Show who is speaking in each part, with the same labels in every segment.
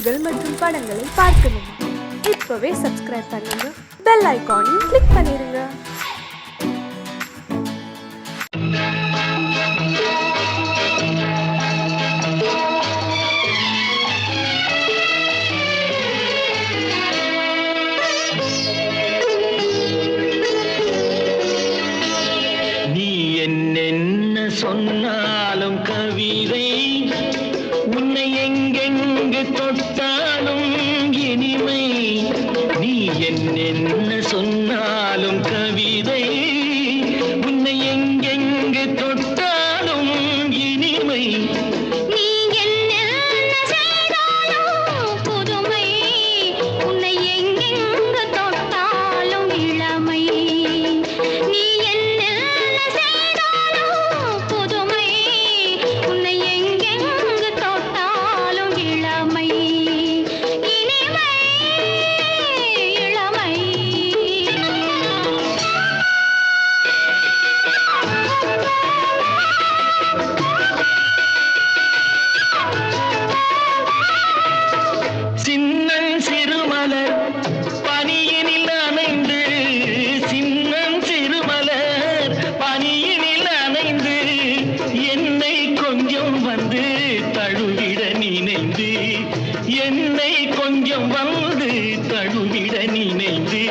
Speaker 1: பாடல்கள் மற்றும் படங்களை பார்க்கணுமா? இப்பவே சப்ஸ்கிரைப் பண்ணுங்க, பெல் ஐகானையும் கிளிக் பண்ணிருங்க.
Speaker 2: சொன்னாலும் கவிதை உன்னை எங்கெங்கு தொட்டாலும் இனிமை. நீ என்ன சொன்னாலும் கவிதை உன்னை எங்கெங்கு தொட்டாலும் இனிமை.
Speaker 3: நீ என்ன செய்தாலும் புதுமை, உன்னை எங்கெங்கு தொட்டாலும் இளமை. நீ என்ன செய்தாலும் புதுமை, உன்னை எங்கெங்கு தொட்டாலும் இளமை. இனிமை இளமை.
Speaker 2: சின்னன் சிறுமலர் பனியினில் அணைந்து, சின்னன் சிறுமலர் பனியினில் அணைந்து என்னை கொஞ்சம் வந்து தழுவிட நினைந்து, என்னை கொஞ்சம் வந்து தழுவிட நினைந்து,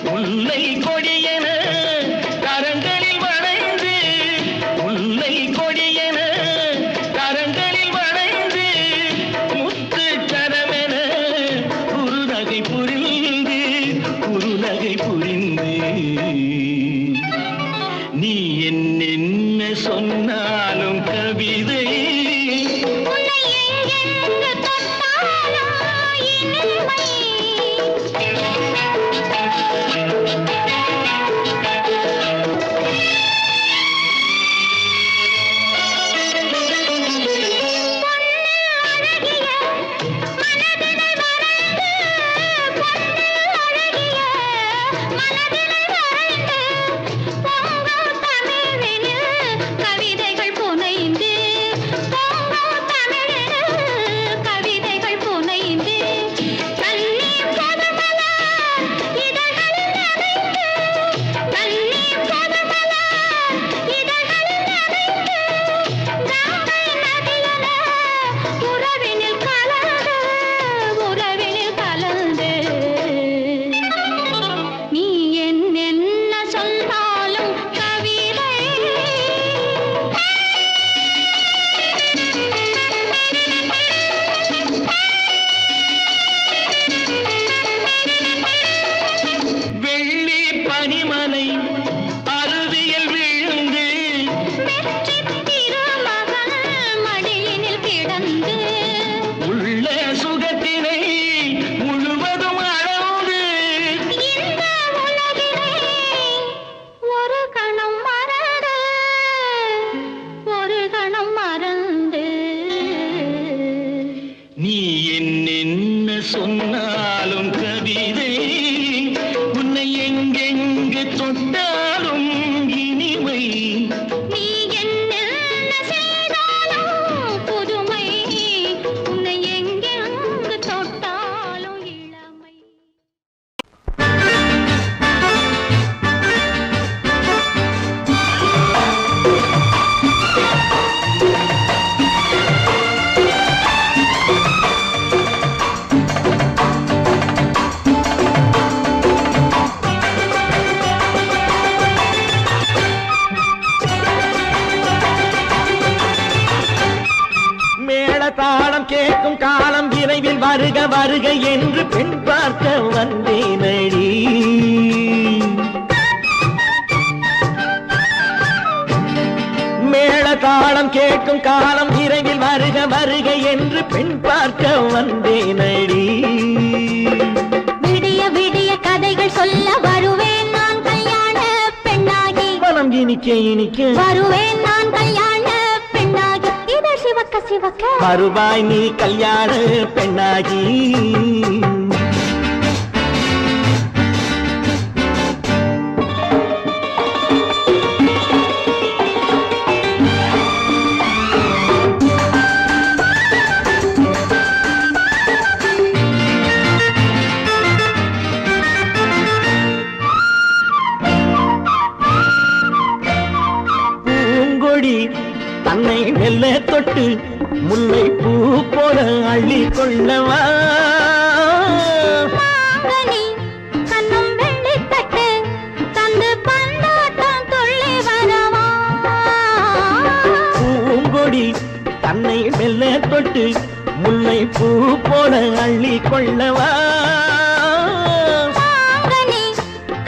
Speaker 2: முல்லை கொடியென கரங்களில் வளைந்து, முல்லை கொடியென கரங்களில் வளைந்து, முத்து கரமென குறுநகை புரிந்து, குறுநகை புரிந்து. நீ என்ன சொன்னாலும் கவிதை
Speaker 3: உன்னை எங்கெங்கு தொட்டாலும் இனிமை. கவிதைகள் புனைந்து, கவிதைகள் புனைந்து, தண்ணீர் பதமல இதழ்களில் நனைந்து, தண்ணீர் பதமல இதழ்களில் நனைந்து, கங்கை நதியென உறவினில் கலந்து, உறவினில் கலந்து. நீ என்ன சொன்னாலும் கவிதை.
Speaker 2: வெள்ளி பனிமலை அருவியில் விழுந்து,
Speaker 3: வெற்றித் திருமகள் மடியினில் கிடந்து,
Speaker 2: உள்ள சுகத்தினை முழுவதும் அளந்து,
Speaker 3: இந்த உலகினை ஒரு கணம் மறந்து, ஒரு கணம் மறந்து.
Speaker 2: நீ என்ன சொன்னாலும் கவிதை உன்னை எங்கெங்கு தொட்டாலும் இனிமை.
Speaker 3: நீ என்ன செய்தாலும் புதுமை, உன்னை எங்கெங்கு தொட்டாலும் இளமை.
Speaker 2: மேளதாளம் கேட்கும் காலம் விரைவில் வருக வருக என்று பெண் பார்க்க வந்தேனடி. மேளதாளம் கேட்கும் காலம் விரைவில் வருக வருக என்று பெண் பார்க்க வந்தேனடி.
Speaker 3: விடிய விடிய கதைகள் சொல்ல வருவேன் நான் கல்யாண பெண்ணாகி.
Speaker 2: மனம் இனிக்க இனிக்க
Speaker 3: வருவேன் நான் கல்யாண பெண்ணாகி. இதழ் சிவக்க சிவக்க
Speaker 2: வருவாய் நீ கல்யாண பெண்ணாகி. அள்ளி கொள்ளவா
Speaker 3: மாங்கனி கண்ணும் வெள்ளித்தட்டு தந்து பந்தாட்டம் துள்ளி வரவா
Speaker 2: பூங்கொடி தன்னை மெல்ல தொட்டு முல்லை பூ போல அள்ளி கொள்ளவா
Speaker 3: மாங்கனி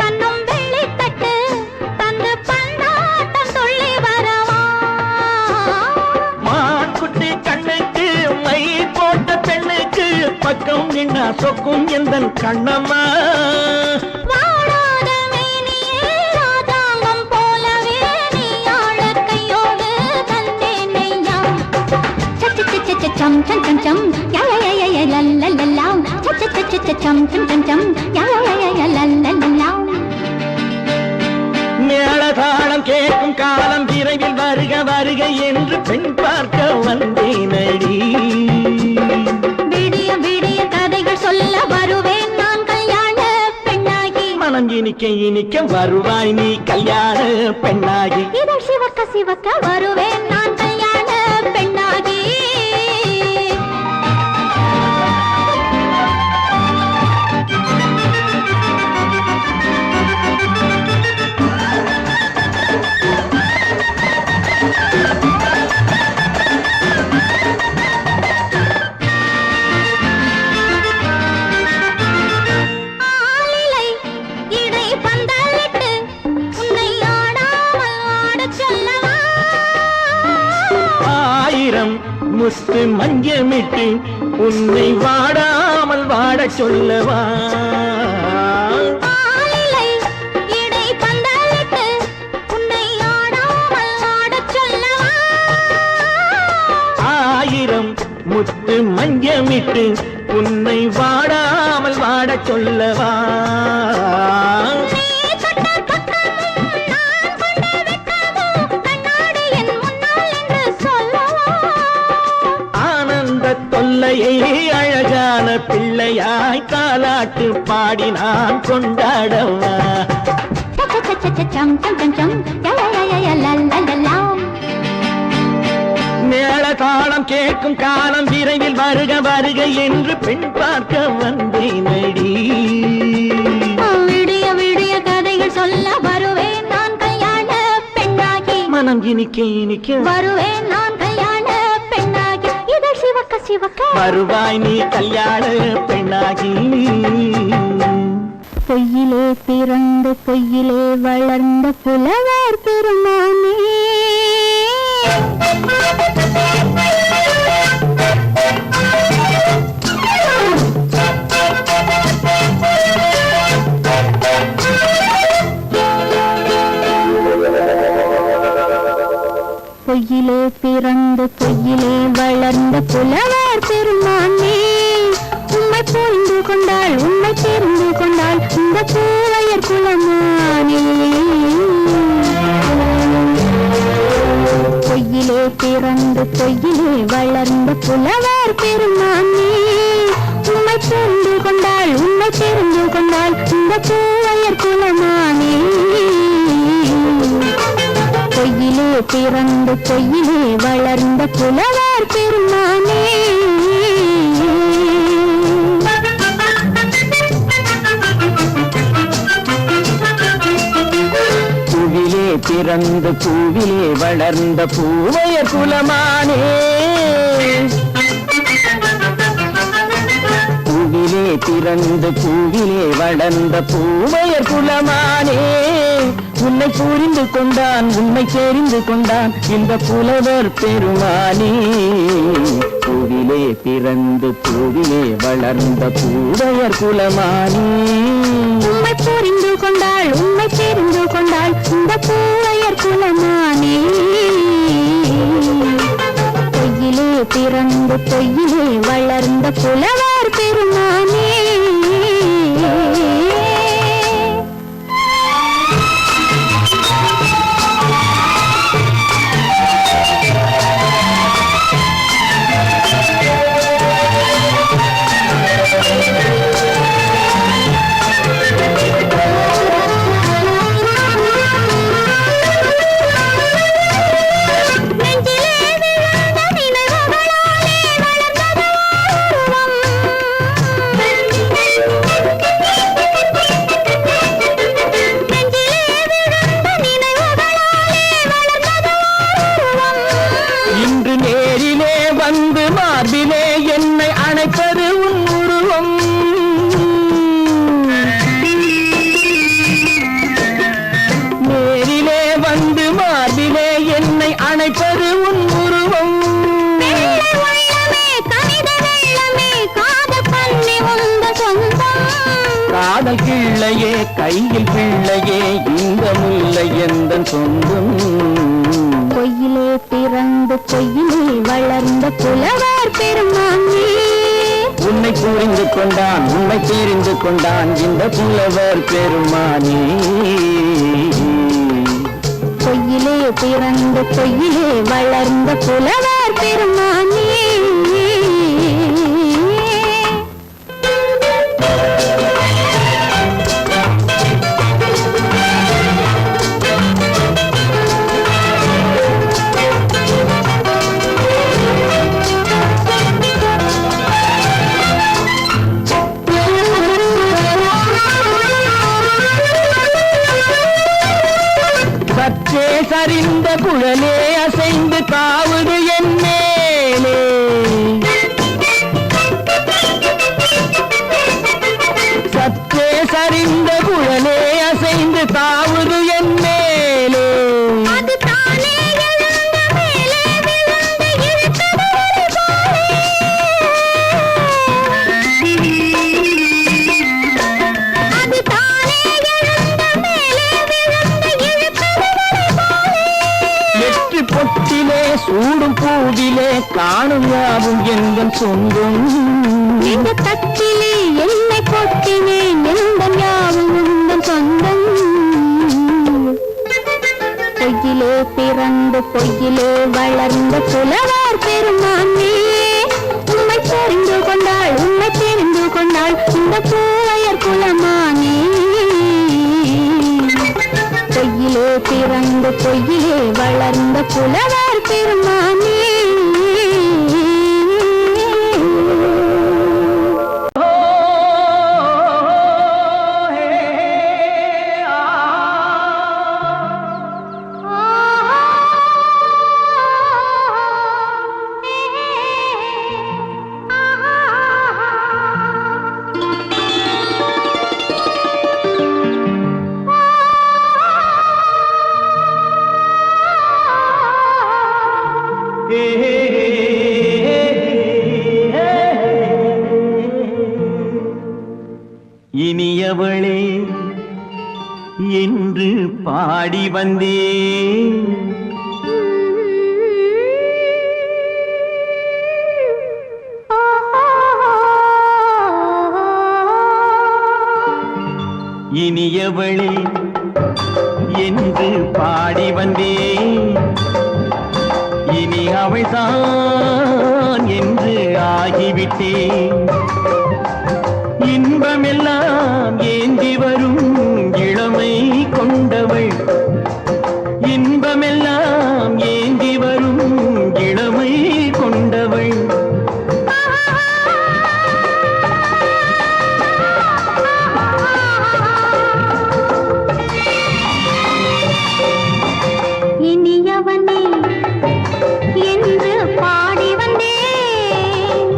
Speaker 3: கண்ணும் வெள்ளித்தட்டு தந்து பந்தாட்டம் துள்ளி வரவா
Speaker 2: மான்குட்டி கண்ணுக்கு மை போட்ட பெண்ணுக்கு பக்கம் நின்னா சொக்கும் எந்தன் கண்ணம்மா
Speaker 3: வாழாத மேனியே ராஜாங்கம் போலவே நீ ஆள கையோடு தந்தேனையா சம் சம் சம் சம் யா யா யா யா லல்லல்லா சம் சம் சம் யா யா யா லல்லல்லா
Speaker 2: மேளதாளம் கேட்கும் காலம் விரைவில் வருக வருக என்று பெண் பார்க்க வந்தேனடி
Speaker 3: விடிய விடிய கதைகள் சொல்ல வருவேன் நான் கல்யாண பெண்ணாகி
Speaker 2: மனம் இனிக்க இனிக்க வருவாய் நீ கல்யாண பெண்ணாகி
Speaker 3: இதழ் சிவக்க சிவக்க வருவேன் நான் கல்யாண பெண்ணாகி ஆலிலை இடை பந்தலிட்டு உன்னை ஆடாமல் ஆடச் சொல்லவா
Speaker 2: ஆயிரம் முத்து மஞ்சமிட்டு உன்னை வாடாமல் வாடச் சொல்லவா
Speaker 3: ஆலிலை இடை பந்தலிட்டு உன்னை ஆடாமல் ஆடச் சொல்லவா
Speaker 2: ஆயிரம் முத்து மஞ்சமிட்டு உன்னை வாடாமல் வாடச் சொல்லவா
Speaker 3: நீ தொட்ட பக்கமும் நான் கொண்ட வெட்கமும் கண்ணாடி என் முன்னால் என்று சொல்லவா
Speaker 2: ஆனந்த தொல்லையை அழகான பிள்ளையாய் காலாட்டு பாடி நான் கொண்டாடவா
Speaker 3: சம் சம் சம் சம் யா யா யா யா லல்லல்லா
Speaker 2: மேளதாளம் கேட்கும் காலம் விரைவில் வருக வருக என்று பெண் பார்க்க வந்தேனடி
Speaker 3: விடிய விடிய கதைகள் சொல்ல வருவேன் நான் கல்யாண பெண்ணாகி
Speaker 2: மனம் இனிக்க இனிக்க
Speaker 3: வருவேன் நான் கல்யாண பெண்ணாகி இதழ் சிவக்க சிவக்க
Speaker 2: வருவாய் நீ கல்யாண பெண்ணாகி
Speaker 3: பொய்யிலே பிறந்து பொய்யிலே வளர்ந்த புலவர் பெருமானே பொய்யிலே பிறந்து பொய்யிலே வளர்ந்த புலவர் பெருமானே உம்மை புரிந்து கொண்டாள் உம்மை தெரிந்து கொண்டாள் இந்த பூவையர் குலமானே பொய்யிலே பிறந்து பொய்யிலே வளர்ந்த புலவர் பெருமானே உம்மை புரிந்து கொண்டாள் உம்மை தெரிந்து கொண்டாள் இந்த பூவையர் குலமானே பொய்யிலே பிறந்து பொய்யிலே வளர்ந்த புலவர் பெருமானே
Speaker 2: பூவிலே பிறந்து பூவிலே வளர்ந்த பூவையர் குலமானே பூவிலே பிறந்து பூவிலே வளர்ந்த பூவையர் குலமானே உன்னை புரிந்து கொண்டான் உன்னை தெரிந்து கொண்டான் இந்த புலவர் பெருமானே பூவிலே பிறந்து பூவிலே வளர்ந்த பூவையர் குலமானே
Speaker 3: உம்மை புரிந்து கொண்டாள் உம்மை தெரிந்து கொண்டாள் இந்த பூவையர் குலமானே பொய்யிலே பிறந்து பொய்யிலே வளர்ந்த புலவர் பெருமானே நெஞ்சிலே விழுந்த நினைவுகளாலே வளர்ந்ததோ
Speaker 2: அணைப்பது உன் உருவம். நேரிலே வந்து மார்பிலே என்னை அணைப்பது உன் உருவம். காதல் கிள்ளையே கையில் பிள்ளையே இந்த முல்லை எந்தன் சொந்தம்.
Speaker 3: பொய்யிலே பிறந்து பொய்யிலே வளர்ந்த புலவர் பெருமானே.
Speaker 2: உன்னை புரிந்து கொண்டான் உண்மை தெரிந்து கொண்டான் இந்த புலவர் பெருமானே.
Speaker 3: பொய்யிலே பிறந்து பொய்யிலே வளர்ந்த புலவர் பெருமானே.
Speaker 2: சற்றே சரிந்த குழலே அசைந்து தாவுது என் மேலே. சற்றே சரிந்த குழலே அசைந்து தாவுது என் மேலே. பொட்டிலே சூடும் பூவிலே காணும் யாவும் எங்கள் சொந்தம்.
Speaker 3: இந்த தட்டிலே என்னை கொட்டினேன் எந்தன் யாவும் உந்தன் சொந்தம். பொய்யிலே பிறந்து பொய்யிலே வளர்ந்த புலவர் பெருமானே. உண்மை தெரிந்து கொண்டாள் உண்மை தெரிந்து கொண்டாள் இந்த பூவையர் குலமானே. பொய்யிலே பிறந்து பொய்யிலே வளர்ந்த புலவர் பெருமானே.
Speaker 2: இனியவளே என்று பாடி வந்தேன். இனியவளே என்று பாடி வந்தேன். இனி அவள்தான் என்று ஆகிவிட்டேன். இன்பமெல்லாம் ஏந்தி வரும் இளமை கொண்டவள். இன்பமெல்லாம் ஏந்தி வரும் இளமை கொண்டவள்.
Speaker 3: இனியவனே என்று பாடி வந்தேன்.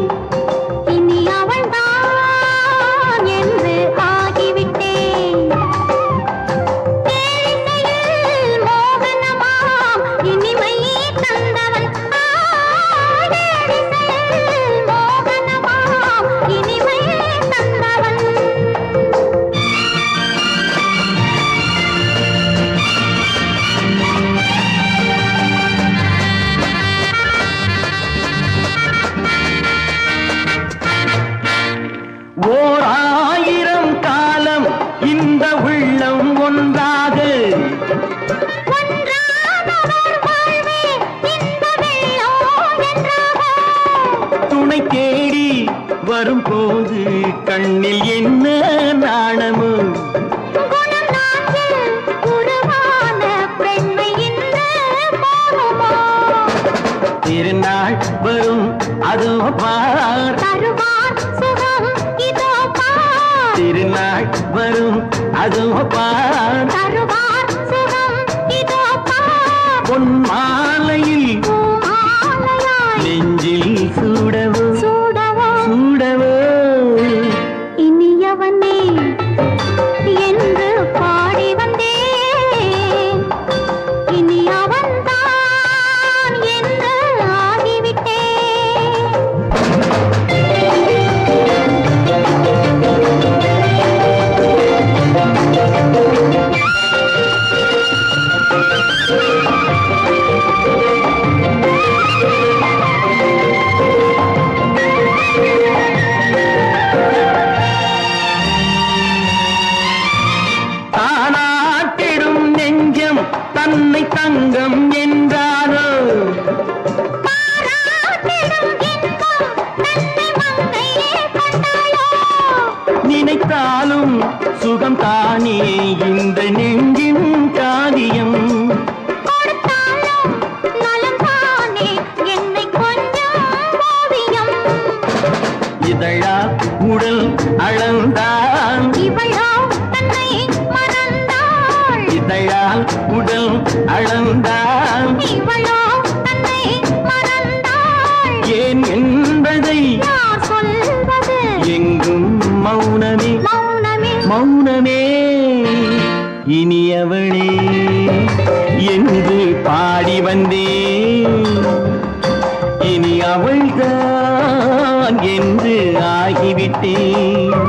Speaker 3: இனி அவள்தான் என்று ஆகிவிட்டேன். தேனிசையில் மோகனமாம் இனிமை தந்தவன். தேனிசையில் மோகனமாம் இனிமை தந்தவன்.
Speaker 2: ஓர் ஆயிரம் காலம் இந்த உள்ளம் ஒன்றாக துணை தேடி வரும்போது கண்ணில் என்ன நாணமோ. திருநாள் வரும் அதோ பார். திருநாள் வரும் அதோ பார். பொன் மாலையில் நெஞ்சில் சூடவோ சூடவோ நினைத்தாலும் சுகம் தானே இந்த நெஞ்சின் காரியம்.
Speaker 3: கொடுத்தாலும் நலம் தானே என்னை கொஞ்சம் ஓவியம்.
Speaker 2: இதழால் உடல் அளந்தான்
Speaker 3: இவளோ தன்னை மறந்தாள்.
Speaker 2: இதழால் உடல் அளந்தான்
Speaker 3: இவளோ தன்னை மறந்தாள்.
Speaker 2: ஏன் என்பதை
Speaker 3: யார் சொல்வது?
Speaker 2: எங்கும் மௌனமே
Speaker 3: மௌனமே
Speaker 2: மௌனமே. இனியவளே என்று பாடி வந்தேன், இனி அவள்தான் என்று ஆகிவிட்டேன்.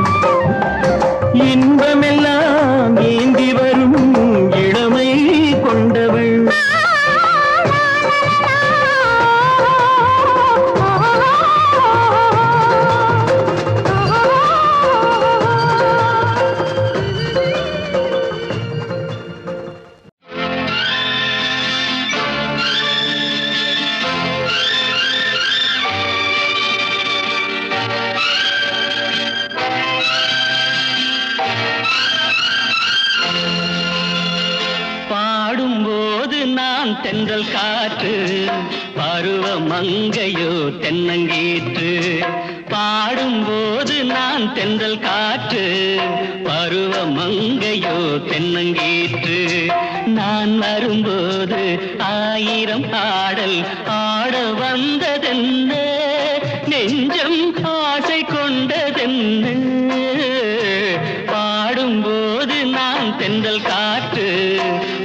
Speaker 2: இன்பமெல்லாம் ஏந்தி வரும் இளமை கொண்டவள். பாடும்போது நான் தென்றல் காற்று, பருவ மங்கையோ தென்னங்கீற்று. பாடும்போது நான் தென்றல் காற்று, பருவ மங்கையோ தென்னங்கீற்று. நான் வரும்போது ஆயிரம் ஆடல் ஆட வந்ததென்ன, நெஞ்சம் ஆசை கொண்டதென்ன. பாடும்போது நான் தென்றல் காற்று,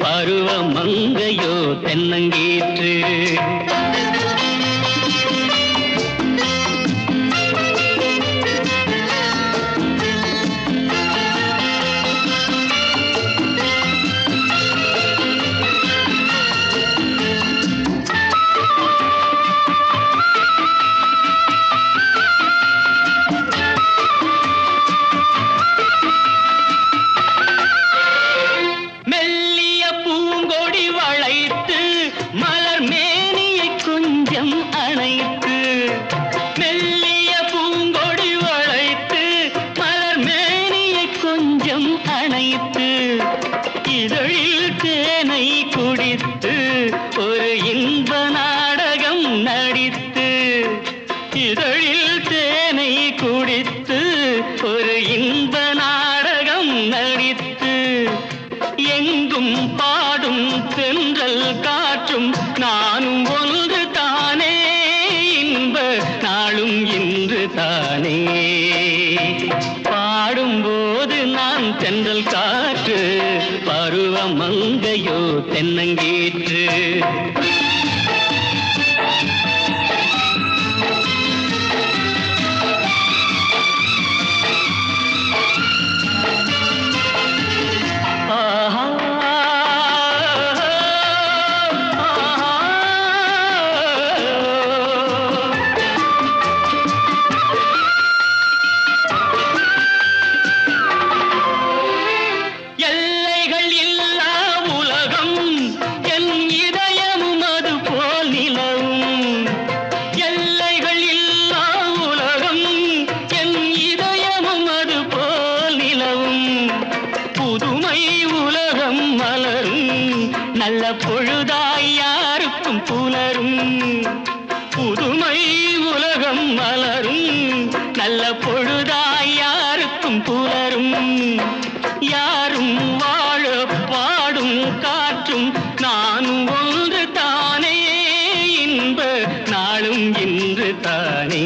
Speaker 2: பருவ மங்கையோ தென்னங்கீற்று. மெல்லிய பூங்கொடி வளைத்து மலர் மேனியை கொஞ்சம் அணைத்து, மெல்லிய பூங்கொடி வளைத்து மலர் மேனியை கொஞ்சம் அணைத்து, இதழில் தேனை குடித்து ஒரு இன்ப நாடகம் நடித்து, இதழில் தேனை குடித்து ஒரு இன்ப நாடகம் நடித்து, எங்கும் பாடும் தென்றல் காற்றும் நானும் ஒன்று தானே, இன்ப நாளும் இன்று தானே. பாடும்போது நான் தென்றல் காற்று, பருவ மங்கையோ தென்னங்கீற்று. ஆஹா எல்லைகள் இல்லா உலகம் என் இதயமும் அது போல் நிலவும். எல்லைகள் இல்லா உலகம் என் இதயமும் அது போல் நிலவும். புதுமை உலகம் மலரும் நல்ல பொழுதாய் யாருக்கும் புலரும். புதுமை உலகம் மலரும் நல்ல பொழுதாய் யாருக்கும் புலரும். யாரும் வாழ பாடும் காற்றும் நானும் ஒன்று தானே, இன்ப நாளும் இன்று தானே.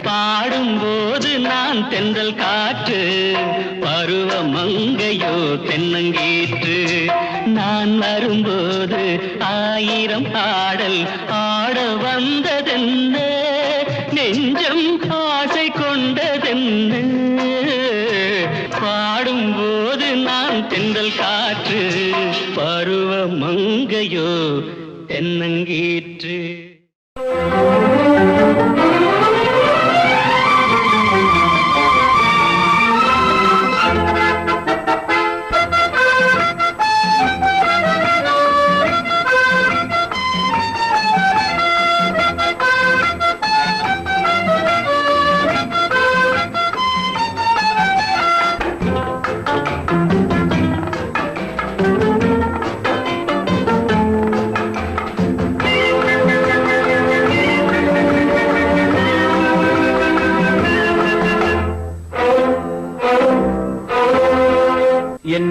Speaker 2: பாடும்போது நான் தென்றல் காற்று, பருவ மங்கையோ தென்னங்கீற்று. நான் வரும்போது ஆயிரம் ஆடல் ஆட வந்ததென்ன, நெஞ்சம் ஆசை கொண்டதென்ன. பாடும்போது நான் தென்றல் காற்று, பருவ மங்கையோ தென்னங்கீற்று.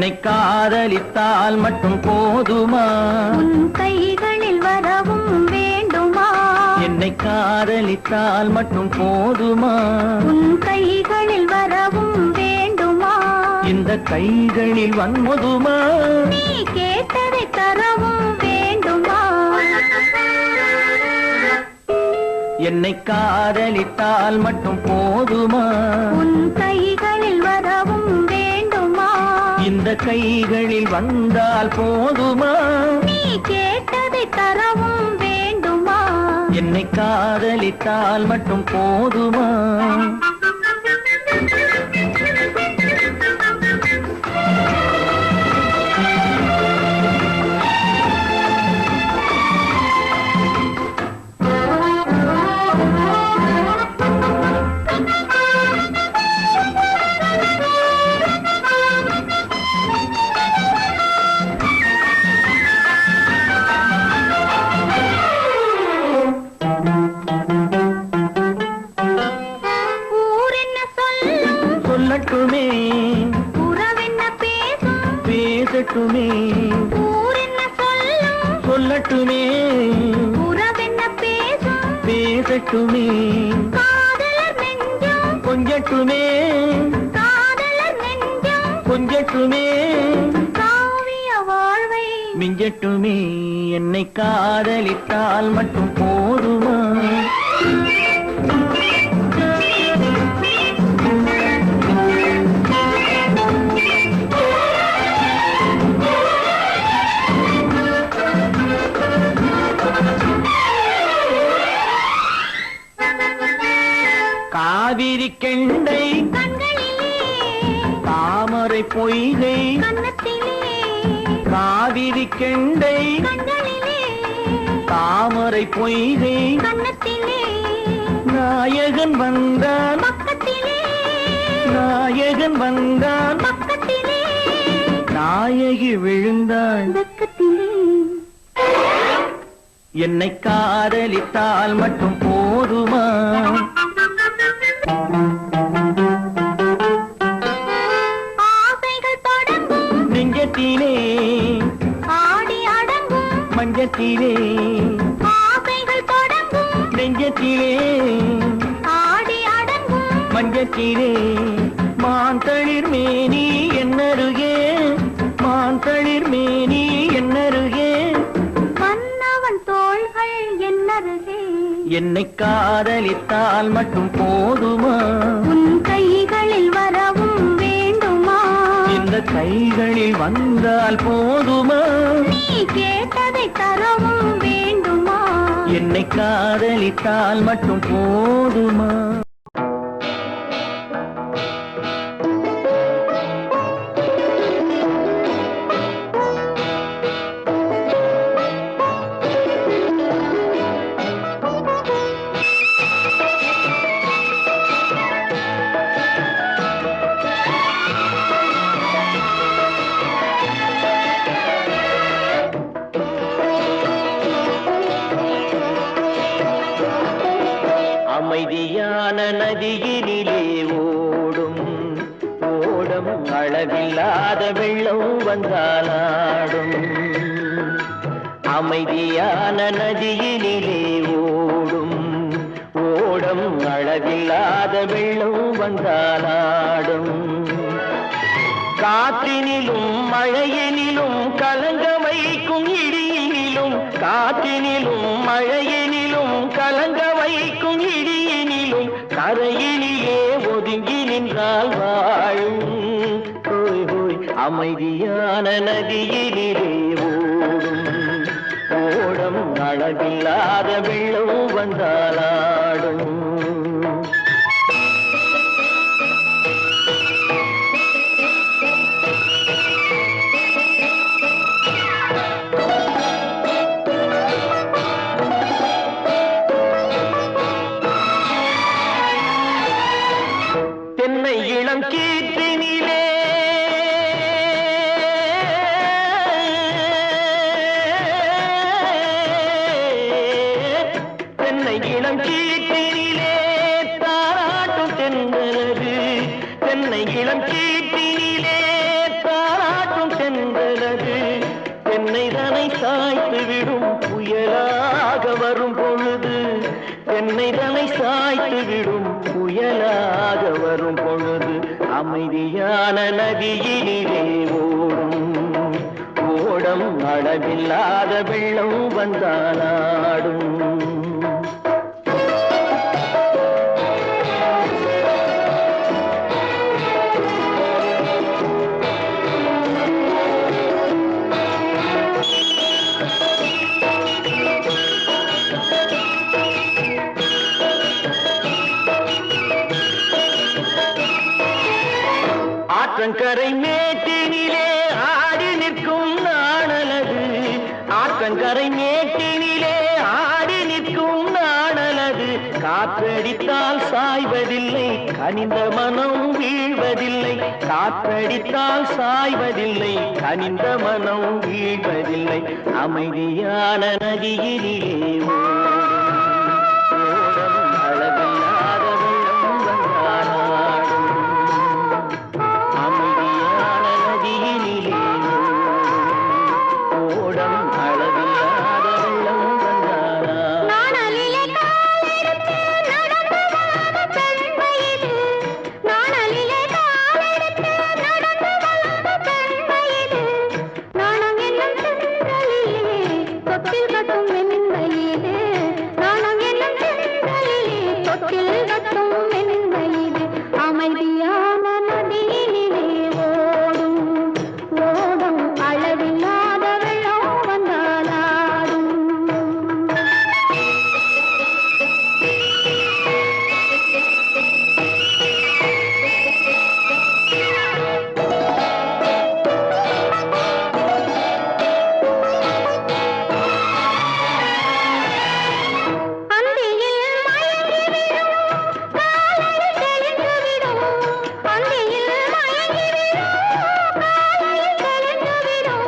Speaker 2: என்னை காதலித்தால் மட்டும் போதுமா
Speaker 3: உன் கைகளில் வரவும் வேண்டுமா
Speaker 2: என்னை காதலித்தால் மட்டும் போதுமா
Speaker 3: உன் கைகளில் வரவும் வேண்டுமா
Speaker 2: இந்த கைகளில் வன்முதுமா
Speaker 3: நீ கேட்டதை தரவும் வேண்டுமா
Speaker 2: என்னை காதலித்தால் மட்டும் போதுமா
Speaker 3: உன் கைகளில் வரவும் வேண்டுமா
Speaker 2: இந்த கைகளில் வந்தால் போதுமா
Speaker 3: நீ கேட்டதை தரவும் வேண்டுமா
Speaker 2: என்னை காதலித்தால் மட்டும் போதுமா சொல்லட்டுமே
Speaker 3: உறவென்ன பேசும்
Speaker 2: பேசட்டுமே
Speaker 3: ஊரென்ன சொல்லும்
Speaker 2: சொல்லட்டுமே
Speaker 3: உறவென்ன பேசும்
Speaker 2: பேசட்டுமே
Speaker 3: காதலர் நெஞ்சம்
Speaker 2: கொஞ்சட்டுமே
Speaker 3: காதலர் நெஞ்சம்
Speaker 2: கொஞ்சட்டுமே
Speaker 3: காவிய வாழ்வை
Speaker 2: மிஞ்சட்டுமே என்னை காதலித்தால் மட்டும் போதுமா காவிரி கெண்டை
Speaker 3: கண்களிலே
Speaker 2: தாமரை பொய்கை
Speaker 3: கன்னத்திலே
Speaker 2: காவிரி கெண்டை
Speaker 3: கண்களிலே
Speaker 2: தாமரை பொய்கை
Speaker 3: கன்னத்திலே
Speaker 2: நாயகன் வந்தான்
Speaker 3: பக்கத்திலே
Speaker 2: நாயகன் வந்தான்
Speaker 3: பக்கத்திலே
Speaker 2: நாயகி விழுந்தாள்
Speaker 3: பக்கத்திலே
Speaker 2: என்னை காதலித்தால் மட்டும் போதுமா
Speaker 3: ஆசைகள் தொடங்கும்
Speaker 2: நெஞ்சத்திலே
Speaker 3: ஆடி அடங்கும்
Speaker 2: மஞ்சத்திலே
Speaker 3: ஆசைகள் தொடங்கும்
Speaker 2: நெஞ்சத்திலே
Speaker 3: ஆடி அடங்கும்
Speaker 2: மஞ்சத்திலே மான் தளிர் மேனி என்னருகே மான் தளிர் மேனி என்னருகே
Speaker 3: மன்னவன் தோள்கள் என்னருகே
Speaker 2: என்னை காதலித்தால் மட்டும் போதுமா
Speaker 3: உன் கைகளில் வரவும் வேண்டுமா
Speaker 2: இந்த கைகளில் வந்தால் போதுமா
Speaker 3: நீ கேட்டதை தரவும் வேண்டுமா
Speaker 2: என்னை காதலித்தால் மட்டும் போதுமா அமைதியான நதியினிலே ஓடும் ஓடம் அளவில்லாத வெள்ளம் வந்தாலாடும் அமைதியான நதியினிலே ஓடும் ஓடம் அளவில்லாத வெள்ளம் வந்தாலாடும் காற்றினிலும் மழையினிலும் கலங்க வைக்கும் இடியினிலும் காற்றினிலும் மழையினிலும் கலங்க வைக்கும் இடியினிலும் கரையினிலே ஒதுங்கி நின்றால் வாழும் ஹோய் ஹோய் அமைதியான நதியினிலே ஓடும் ஓடம் அளவில்லாத வெள்ளம் வந்தாலாடும் தென்னை இளம் கீற்றினிலே தென்னை இளம் கீற்றினிலே தாராட்டும் தென்றலது தென்னை இளம் கீற்றினிலே தாராட்டும் தென்றலது தென்னைதனை சாய்த்து விடும் புயலாக வரும் பொழுது தென்னைதனை சாய்த்து விடும் புயலாக வரும் பொழுது அமைதியான நதியிலே ஓடும் ஓடம் அளவில்லாத வெள்ளம் வந்தாலாடும் ஆற்றங்கரை மேட்டினிலே ஆடி நிற்கும் நாணலது ஆற்றங்கரை மேட்டினிலே ஆடி நிற்கும் நாணலது காற்றடித்தால் சாய்வதில்லை கனிந்த மனம் வீழ்வதில்லை காற்றடித்தால் சாய்வதில்லை கனிந்த மனம் வீழ்வதில்லை அமைதியான நதியிலே ஓடும் அளவில்லாத வெள்ளம் வந்தாலாடும் அமைதியான நதியினிலே ஓடம் அளவில்லாத வெள்ளம் வந்தாலாடும்
Speaker 3: நாணலிலே காலெடுத்து நடந்து வளர்ந்த பெண்மையிது நாணலிலே காலெடுத்து நடந்து வளர்ந்த பெண்மையிது நாணம் என்னும் சென்றலிலே தொட்டில் கட்டும் மென்மையிது நாணம் என்னும் சென்றலிலே தொட்டில் கட்டும் மென்மையிது அமைதியான நதியினிலே ஓடும் ஓடும் அளவில்லாத வெள்ளம் வந்தாலாடும் அந்தியில் மயங்கிவிடும் காலையில் தெளிந்துவிடும் அந்தியில் மயங்கிவிடும் காலையில் தெளிந்துவிடும்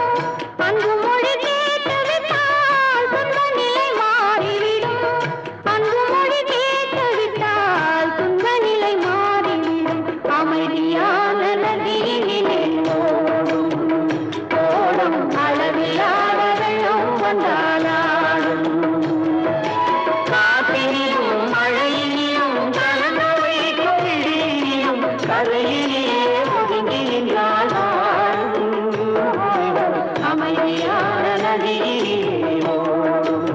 Speaker 3: அன்பு மொழி கேட்டுவிட்டால் துன்ப நிலை மாறிவிடும் அன்பு மொழி கேட்டுவிட்டால் துன்ப நிலை மாறிவிடும் அமைதியான நதியினிலே ஓடும் ஓடும் அளவில்லாத வெள்ளம் வந்தாலாடும்
Speaker 2: காற்றினிலும் மழையிலும் கலந்து வைக்கும் இடியிலும் கரையிலே ஒதுங்கி நின்றால் அமைதியான நதியிலே ஓடும்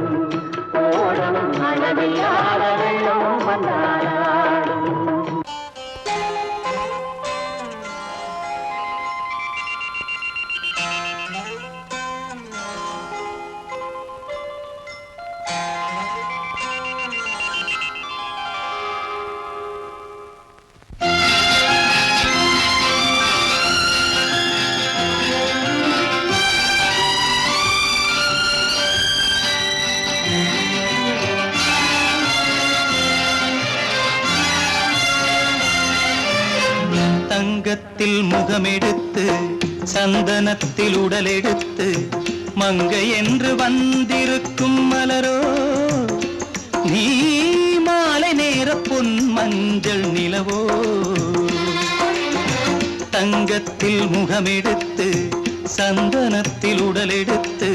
Speaker 2: ஓடும் அளவில்லாத வெள்ளம் வந்தாலாடும்
Speaker 4: தங்கத்தில் முகமெடுத்து சந்தனத்தில் உடலெடுத்து மங்கை என்று வந்திருக்கும் மலரோ நீ மாலை நேர பொன் மஞ்சள் நிலவோ தங்கத்தில் முகமெடுத்து சந்தனத்தில் உடலெடுத்து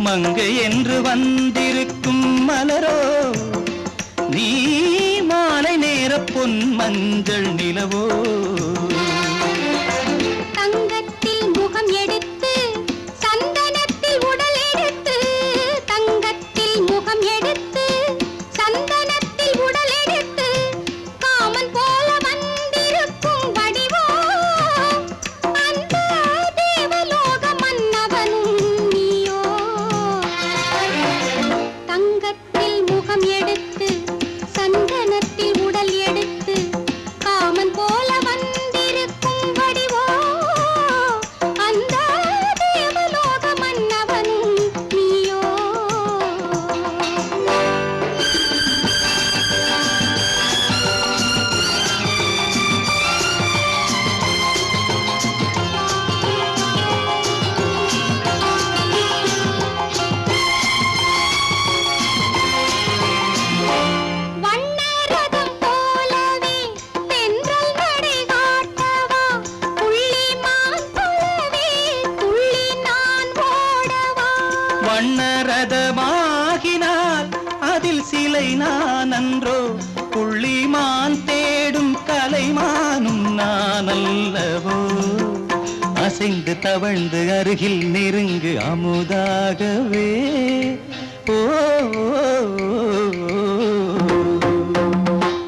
Speaker 4: மங்கை என்று வந்திருக்கும் மலரோ நீ மாலை நேர பொன் மஞ்சள் நிலவோ
Speaker 3: தங்கத்தில் முகம் எடுத்து சந்தனத்தில் உடல் எடுத்து தங்கத்தில் முகம் எடுத்து சந்தனத்தில் உடல் எடுத்து காமன் போல வந்திருக்கும் வடிவோ அந்த தேவலோக மன்னவனும் நீயோ தங்கத்தில் முகம் எடுத்து சந்தனத்தில் உடல் எடுத்து காமன் போல
Speaker 4: அல்லவோ அசைந்து தவழ்ந்து அருகில் நெருங்கு அமுதாகவே ஓ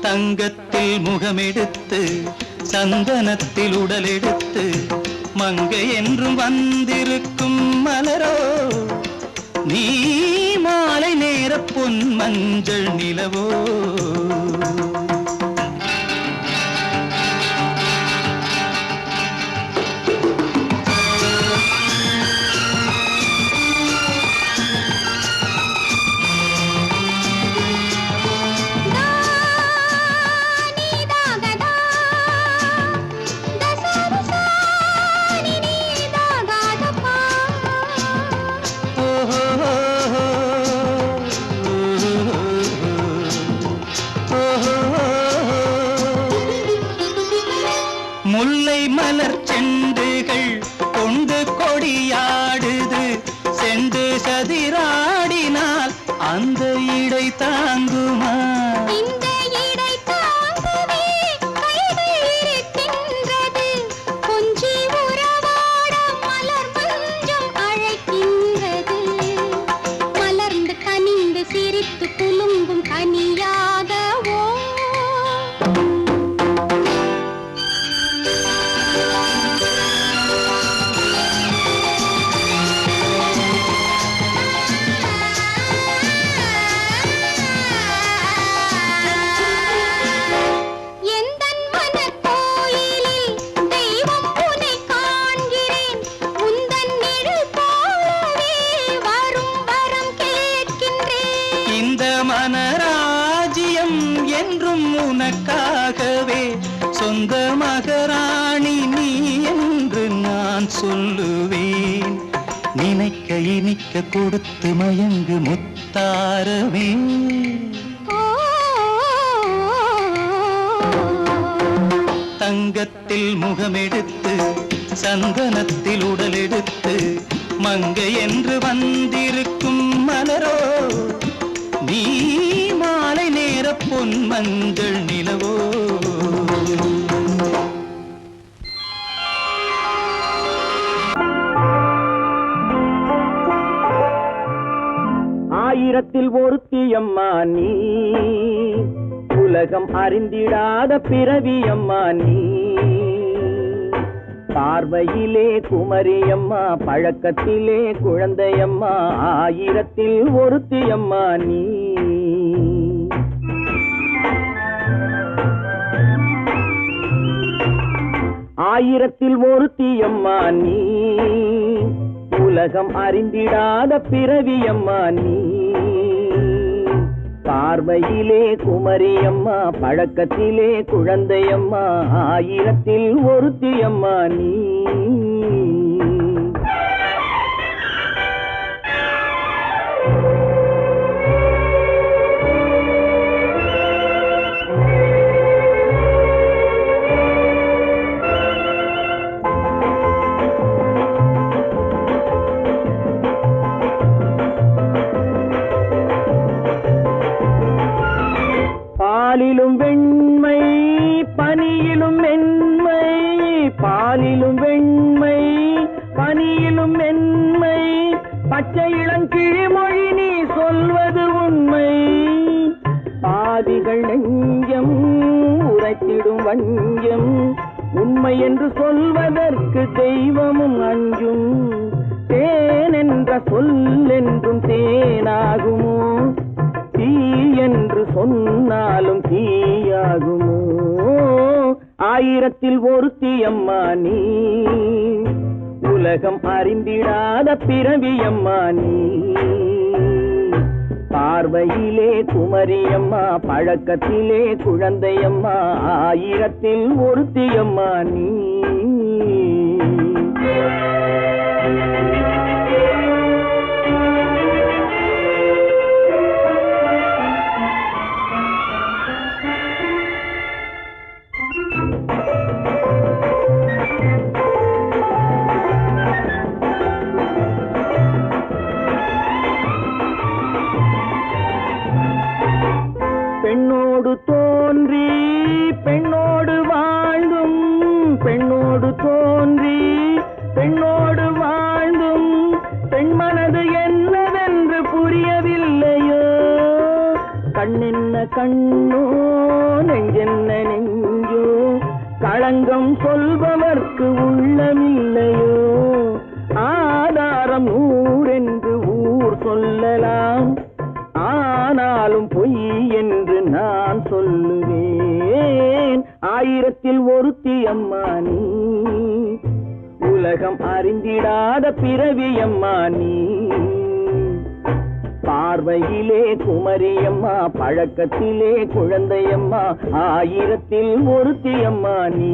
Speaker 4: தங்கத்தில் முகமெடுத்து சந்தனத்தில் உடலெடுத்து மங்கை என்றும் வந்திருக்கும் மலரோ நீ மாலை நேர பொன் மஞ்சள் நிலவோ முல்லை மலர் செண்டுகள் கொண்டு கொடியாடுது செண்டு சதிராடினால் அந்த இடை தாங்குமா
Speaker 3: இந்த இடை தாங்குவே கைகள் இருக்கின்றது கொஞ்சி உறவாட மலர் மஞ்சம் அழைக்கின்றது மலர்ந்து கனிந்து சிரித்து குலுங்கும் கனியாகவோ
Speaker 4: மனராஜ்யம் என்றும் உனக்காகவே சொந்த மகராணி நீ என்று நான் சொல்லுவேன் நினைக்க இனிக்க கொடுத்து மயங்கு முத்தாரவே தங்கத்தில் முகமெடுத்து சந்தனத்தில் உடலெடுத்து மங்கை என்று வந்திருக்கும் மலரோ நீ மாலை நேர பொன் மஞ்சள் நிலவோ
Speaker 2: ஆயிரத்தில் ஒருத்தியம்மா நீ உலகம் அறிந்திடாத பிறவியம்மா நீ பார்வையிலே குமரியம்மா பழக்கத்திலே குழந்தையம்மா ஆயிரத்தில் ஒருத்தியம்மா நீ ஆயிரத்தில் ஒருத்தியம்மா நீ உலகம் அறிந்திடாத பிறவியம்மா நீ பார்வையிலே குமரியம்மா பழக்கத்திலே குழந்தையம்மா ஆயிரத்தில் ஒருத்தியம்மா நீ பாலிலும் வெண்மை பனியிலும் மென்மை பாலிலும் வெண்மை பனியிலும் மென்மை பச்சை இளங்கிழிமொழி நீ சொல்வது உண்மை பாதிகள் நெஞ்சம் உரைத்திடும் வஞ்சம் உண்மை என்று சொல்வதற்கு தெய்வமும் அஞ்சும் தேன் என்ற சொல் என்றும் தேனாகுமோ தீ என்று சொன்னாலும் தீயாகுமோ ஆயிரத்தில் ஒருத்தியம்மா நீ உலகம் அறிந்திடாத பிறவியம்மா நீ பார்வையிலே குமரியம்மா பழக்கத்திலே குழந்தையம்மா ஆயிரத்தில் ஒருத்தியம்மா நீ பெண்ணோடு தோன்றி பெண்ணோடு வாழ்ந்தும் பெண் கண்ணோ நெஞ்சென்ன நெஞ்சோ களங்கம் சொல்பவர்க்கு உள்ளமில்லையோ ஆதாரம் ஊரென்று ஊர் சொல்லலாம் ஆனாலும் பொய் என்று நான் சொல்லுவேன் ஆயிரத்தில் ஒருத்தி அம்மா நீ உலகம் அறிந்திடாத பிறவி அம்மா நீ பார்வையிலே குமரியம்மா பழக்கத்திலே குழந்தையம்மா ஆயிரத்தில் ஒருத்தி அம்மா நீ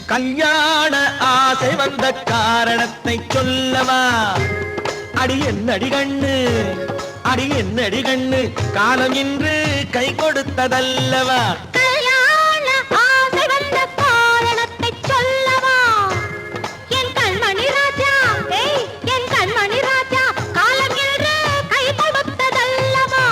Speaker 4: கல்யாண ஆசை வந்த காரணத்தை சொல்லவா அடி என்னடி கண்ணு அடி என்னடி கண்ணு காலம் இன்று கை கொடுத்ததல்லவா
Speaker 3: கல்யாண ஆசை வந்த காரணத்தை சொல்லவா என் கண்மணி ராஜா என் கண்மணி ராஜா காலம் என்று கை கொடுத்ததல்லவா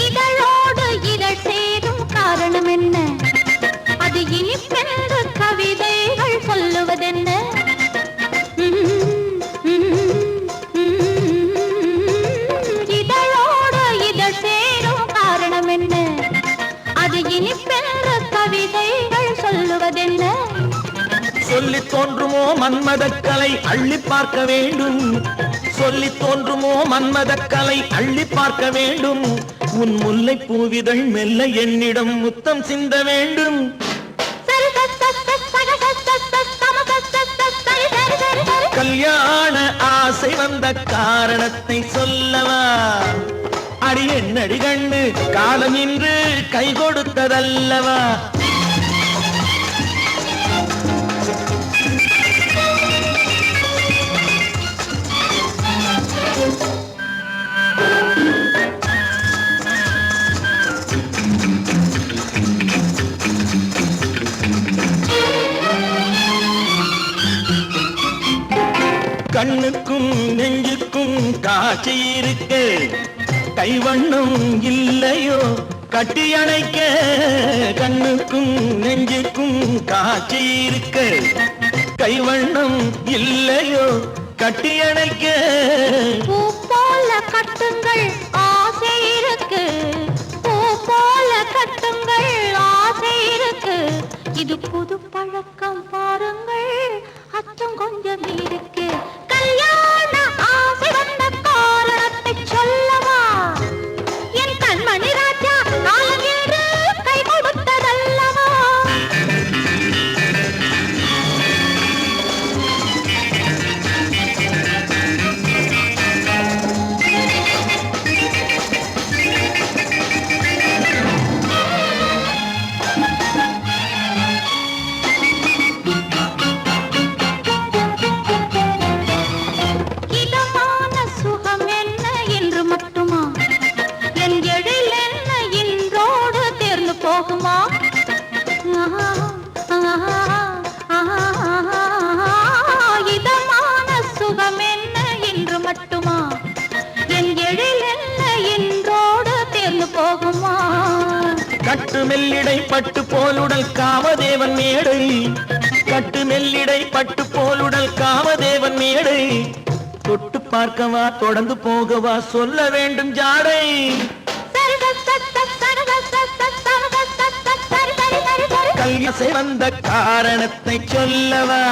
Speaker 3: இதழோடு இதழ் சேரும் காரணம் என்ன அது இனிப்பென்று கவிதைகள் சொல்லுவதென்ன இதழோடு இதழ் சேரும் காரணம் என்ன அது இனிப்பென்று கவிதைகள் சொல்லுவதென்ன
Speaker 4: சொல்லி தோன்றுமோ மன்மதக்கலை அள்ளி பார்க்க வேண்டும் சொல்லி தோன்றுமோ மன்மதக்கலை அள்ளி பார்க்க வேண்டும் உன் முல்லை பூவிதழ் மெல்ல என்னிடம் முத்தம் சிந்த வேண்டும் கல்யாண ஆசை வந்த காரணத்தை சொல்லவா அடி என்னடி கண்டு காலம் இன்று கை கொடுத்ததல்லவா கண்ணுக்கும் நெஞ்சுக்கும் காட்சி இருக்கு கைவண்ணம் இல்லையோ கட்டி அணைக்க கண்ணுக்கும் நெஞ்சுக்கும் காட்சி இருக்கு கைவண்ணம் இல்லையோ கட்டி அணைக்க
Speaker 3: பூ போல கட்டுங்கள் ஆசை இருக்கு பூ போல கட்டுங்கள் ஆசை இருக்கு இது புது பழக்கம் பாருங்கள் அச்சம் கொஞ்சம் இருக்கு கல்யாண ஆசை வந்த காரணத்தை சொல்லவா என் கண்மணி ராஜா காலம் என்று கை கொடுத்ததல்லவா இதமான சுகம் என்ன என்று மட்டுமா என் எழில் என்ன இன்றோடு தேர்ந்து போகுமா இதமான சுகம் என்ன என்று மட்டுமா என் எழில் என்ன இன்றோடு தேர்ந்து போகுமா
Speaker 4: கட்டு மெல்லிடை பட்டு போலுடல் காமதேவன் மேடை கட்டு மெல்லிடை பட்டு போலுடல் காமதேவன் மேடை தொட்டு பார்க்கவா தொடர்ந்து போகவா சொல்ல வேண்டும் ஜாடை கல்யாசை வந்த காரணத்தை சொல்லவா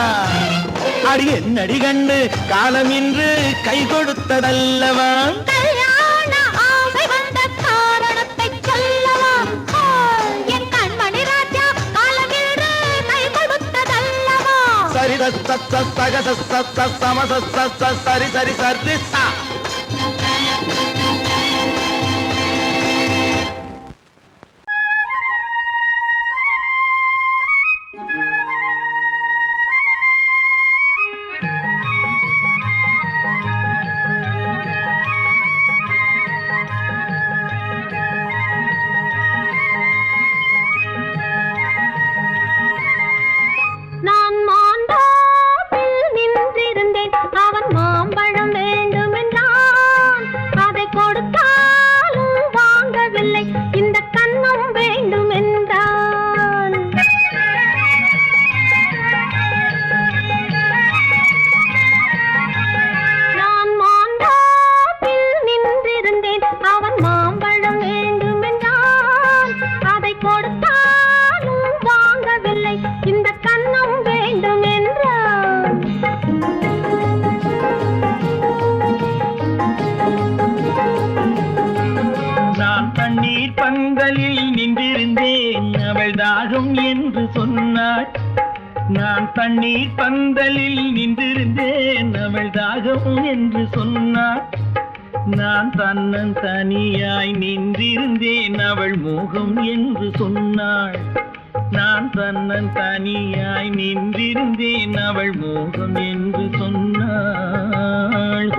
Speaker 4: அடி என்னடி கண்டு காலம் இன்று கை கொடுத்ததல்லவா
Speaker 3: கல்யாண ஆசை வந்த காரணத்தை சொல்லவா என் கண்மணி ராஜா காலம் என்று கை கொடுத்ததல்லவா
Speaker 4: சரி சக சம சரி சரி சரி சா
Speaker 2: நான் தண்ணீர் பந்தலில் நின்றிருந்தேன் அவள் தாகம் என்று சொன்னாள். நான் தன்னன் தனியாய் நின்றிருந்தேன் அவள் மோகம் என்று சொன்னாள். நான் தன்னன் தனியாய் நின்றிருந்தேன் அவள் மோகம் என்று சொன்னாள்.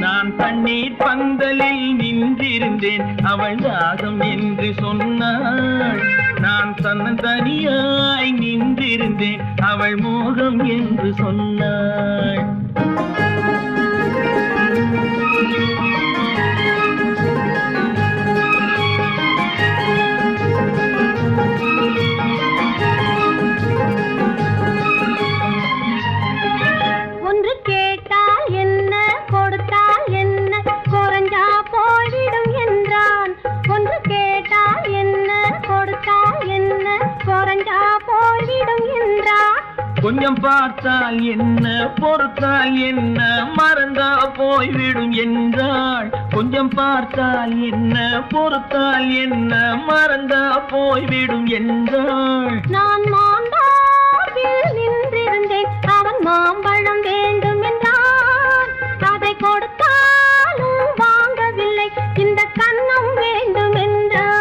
Speaker 2: நான் தண்ணீர் பந்தலில் நின்றிருந்தேன் அவள் தாகம் என்று சொன்னாள். நான் தன்னன் தனியாய் நின்றிருந்தேன் அவள் மோகம் என்று சொன்னாள்.
Speaker 3: ஒன்று கேட்டால் என்ன கொடுத்தால் என்ன குறைஞ்சா போய்விடும் என்றான். ஒன்று கேட்டால் என்ன கொடுத்தால் என்ன குறைஞ்சா போய்விடும் என்றான்.
Speaker 2: கொஞ்சம் பார்த்தால் என்ன பொறுத்தால் என்ன மறந்தா போய்விடும் என்றாள். கொஞ்சம் பார்த்தால் என்ன பொறுத்தால் என்ன மறந்தா போய்விடும் என்றாள்.
Speaker 3: நான் மாந்தாப்பில் நின்றிருந்தேன் அவன் மாம்பழம் வேண்டும் என்றான். அதை கொடுத்தாலும் வாங்கவில்லை இந்த கன்னம் வேண்டும் என்றான்.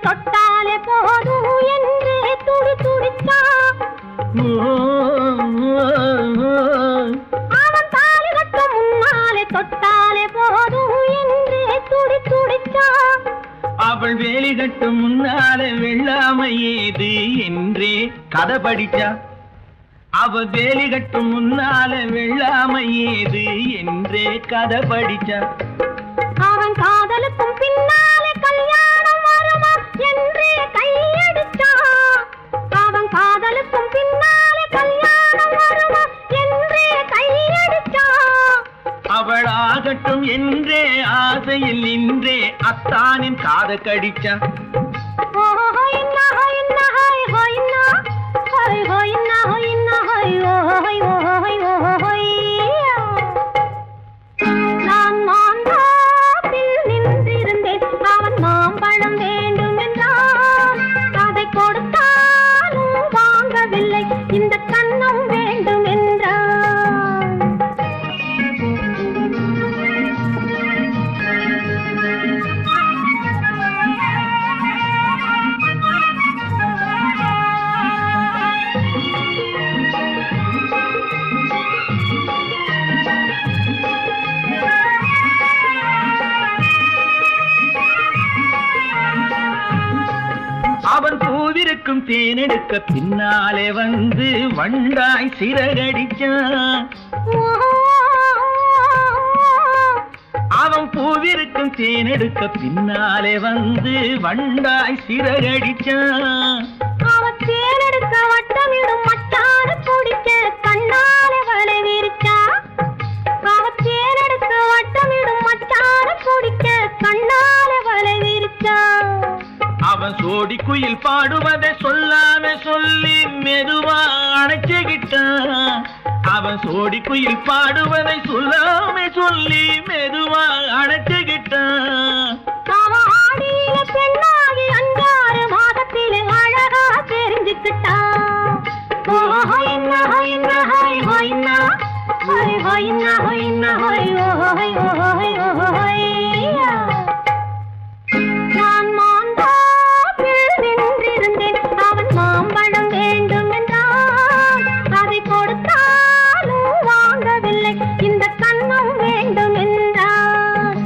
Speaker 3: தொட்டாலே போதும் என்று துடி துடித்தான். அவன் தாலி கட்ட முன்னாலே தொட்டாலே போதும் என்று துடி துடித்தான்.
Speaker 2: அவள் வேலி கட்டும் முன்னாலே வெள்ளாமை ஏது என்றே கதை படிச்சா. அவள் வேலி கட்டும் முன்னாலே வெள்ளாமை ஏது என்றே கதை படிச்சா.
Speaker 3: அவன் காதலுக்கும் பின்னாலே கல்யாணம் வருமா என்றே கையடிச்சான். அவன் காதலுக்கும் பின்னாலே கல்யாணம் வருமா என்றே கையடிச்சான்.
Speaker 2: அவள் ஆகட்டும் என்றே ஆசையில் நின்றே அத்தானின் காத கடிச்சா.
Speaker 3: நான் மாந்தாப்பில் நின்றிருந்தேன் அவன் மாம்பழம் வேண்டும் என்றான். அதை கொடுத்தாலும் வாங்கவில்லை இந்த கன்னம் வேண்டும் என்றான்.
Speaker 2: அவன் பூவிருக்கும் தேனெடுக்க பின்னாலே வந்து வண்டாய் சிறகடிச்சான். அவன் பூவிருக்கும் தேனெடுக்க பின்னாலே வந்து வண்டாய் சிறகடிச்சான்.
Speaker 3: அவன் தேனெடுக்க வட்டமிடும் மட்டான குடிக்க கண்ணாலே வலை விரிச்சா. அவன் தேனெடுக்க வட்டமிடும் மட்டான குடிக்க கண்ணாலே வலை விரிச்சா.
Speaker 2: அவன் சோடி குயில் பாடுவதை சொல்லாம சொல்லி மெதுவா அணைச்சுக்கிட்டான். அவன் சோடி குயில் பாடுவதை சொல்லாம சொல்லி மெதுவா அணைச்சுக்கிட்டான்.
Speaker 3: அவன் ஆடியில பெண்ணாகி 5-6 மாதத்திலே அழகா தெரிஞ்சுக்கிட்டான். நான் மாந்தாப்பில் நின்றிருந்தேன் அவன் மாம்பழம் வேண்டும் என்றான். அதை கொடுத்தாலும் வாங்கவில்லை இந்த கன்னம் வேண்டும் என்றான்.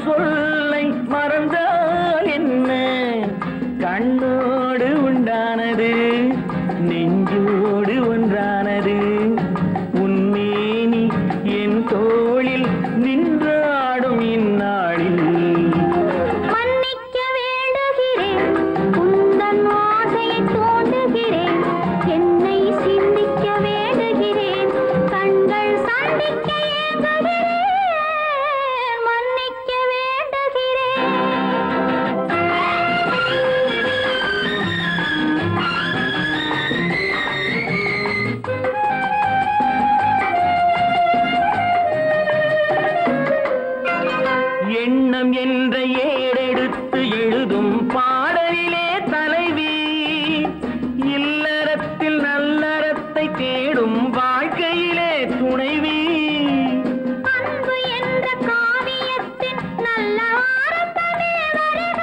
Speaker 2: சொல்லை மறந்தால் என்ன கண்ணோடு உண்டானது நெஞ்சோடு ஒன்றானது உன்மேனி என் தோளில் நின்றாடும் இந்நாளில்
Speaker 3: மன்னிக்க வேண்டுகிறேன் உந்தன் ஆசையை தோண்டுகிறேன் என்னை சிந்திக்க வேண்டுகிறேன் கண்கள் சந்திக்க ஏங்குகிறேன் மன்னிக்க வேண்டுகிறேன்
Speaker 2: எண்ணம் என்ற ஏடெடுத்து எழுதும் பாடலிலே தலைவி இல்லறத்தில் நல்லறத்தை தேடும் வாழ்க்கையிலே துணைவி
Speaker 3: அன்பு என்ற காவியத்தின் நல்ல ஆரம்பமே வருக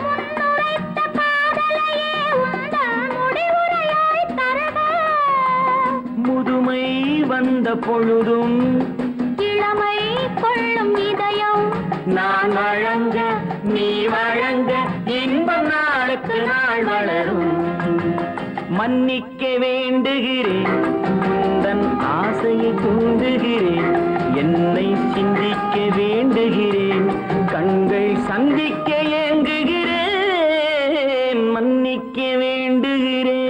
Speaker 3: முன்னுரைத்த காதலையே உந்தன் முடிவுரையாய் தருக
Speaker 2: முதுமை வந்த பொழுதும்
Speaker 3: இளமை கொள்ளும் இதயம்
Speaker 2: நான் வழங்க நீ வழங்க இன்பம் நாளுக்கு நாள் வளரும் மன்னிக்க வேண்டுகிறேன் உந்தன் ஆசையை தூண்டுகிறேன் என்னை சிந்திக்க வேண்டுகிறேன் கண்கள் சந்திக்க ஏங்குகிறேன் மன்னிக்க வேண்டுகிறேன்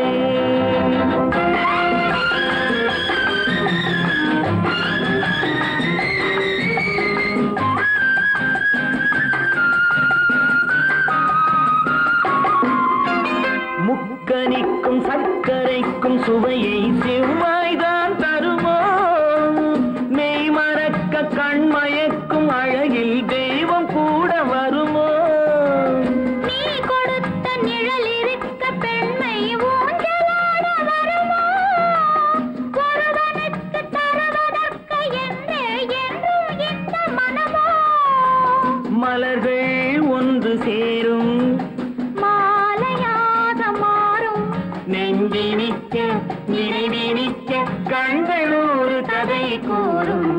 Speaker 2: முக்கனிக்கும் சர்க்கரைக்கும் சுவையை செவ்வாய்தான் தருமோ மெய் மறக்க கண்மயக்கும் அழகில் தெய்வம் கூட வருமோ
Speaker 3: நீ கொடுத்த நிழல் இருக்க பெண்மை ஊஞ்சலாட வருமோ ஒருவனுக்கு தருவதற்கு என்றே என்றும் இந்த மனமோ
Speaker 2: மலர்கள் ஒன்று சேரும்
Speaker 3: மாலையாக மாறும்
Speaker 2: நெஞ்சினிக்க நினைவினிக்க கண்கள் ஒரு கதை கூறும்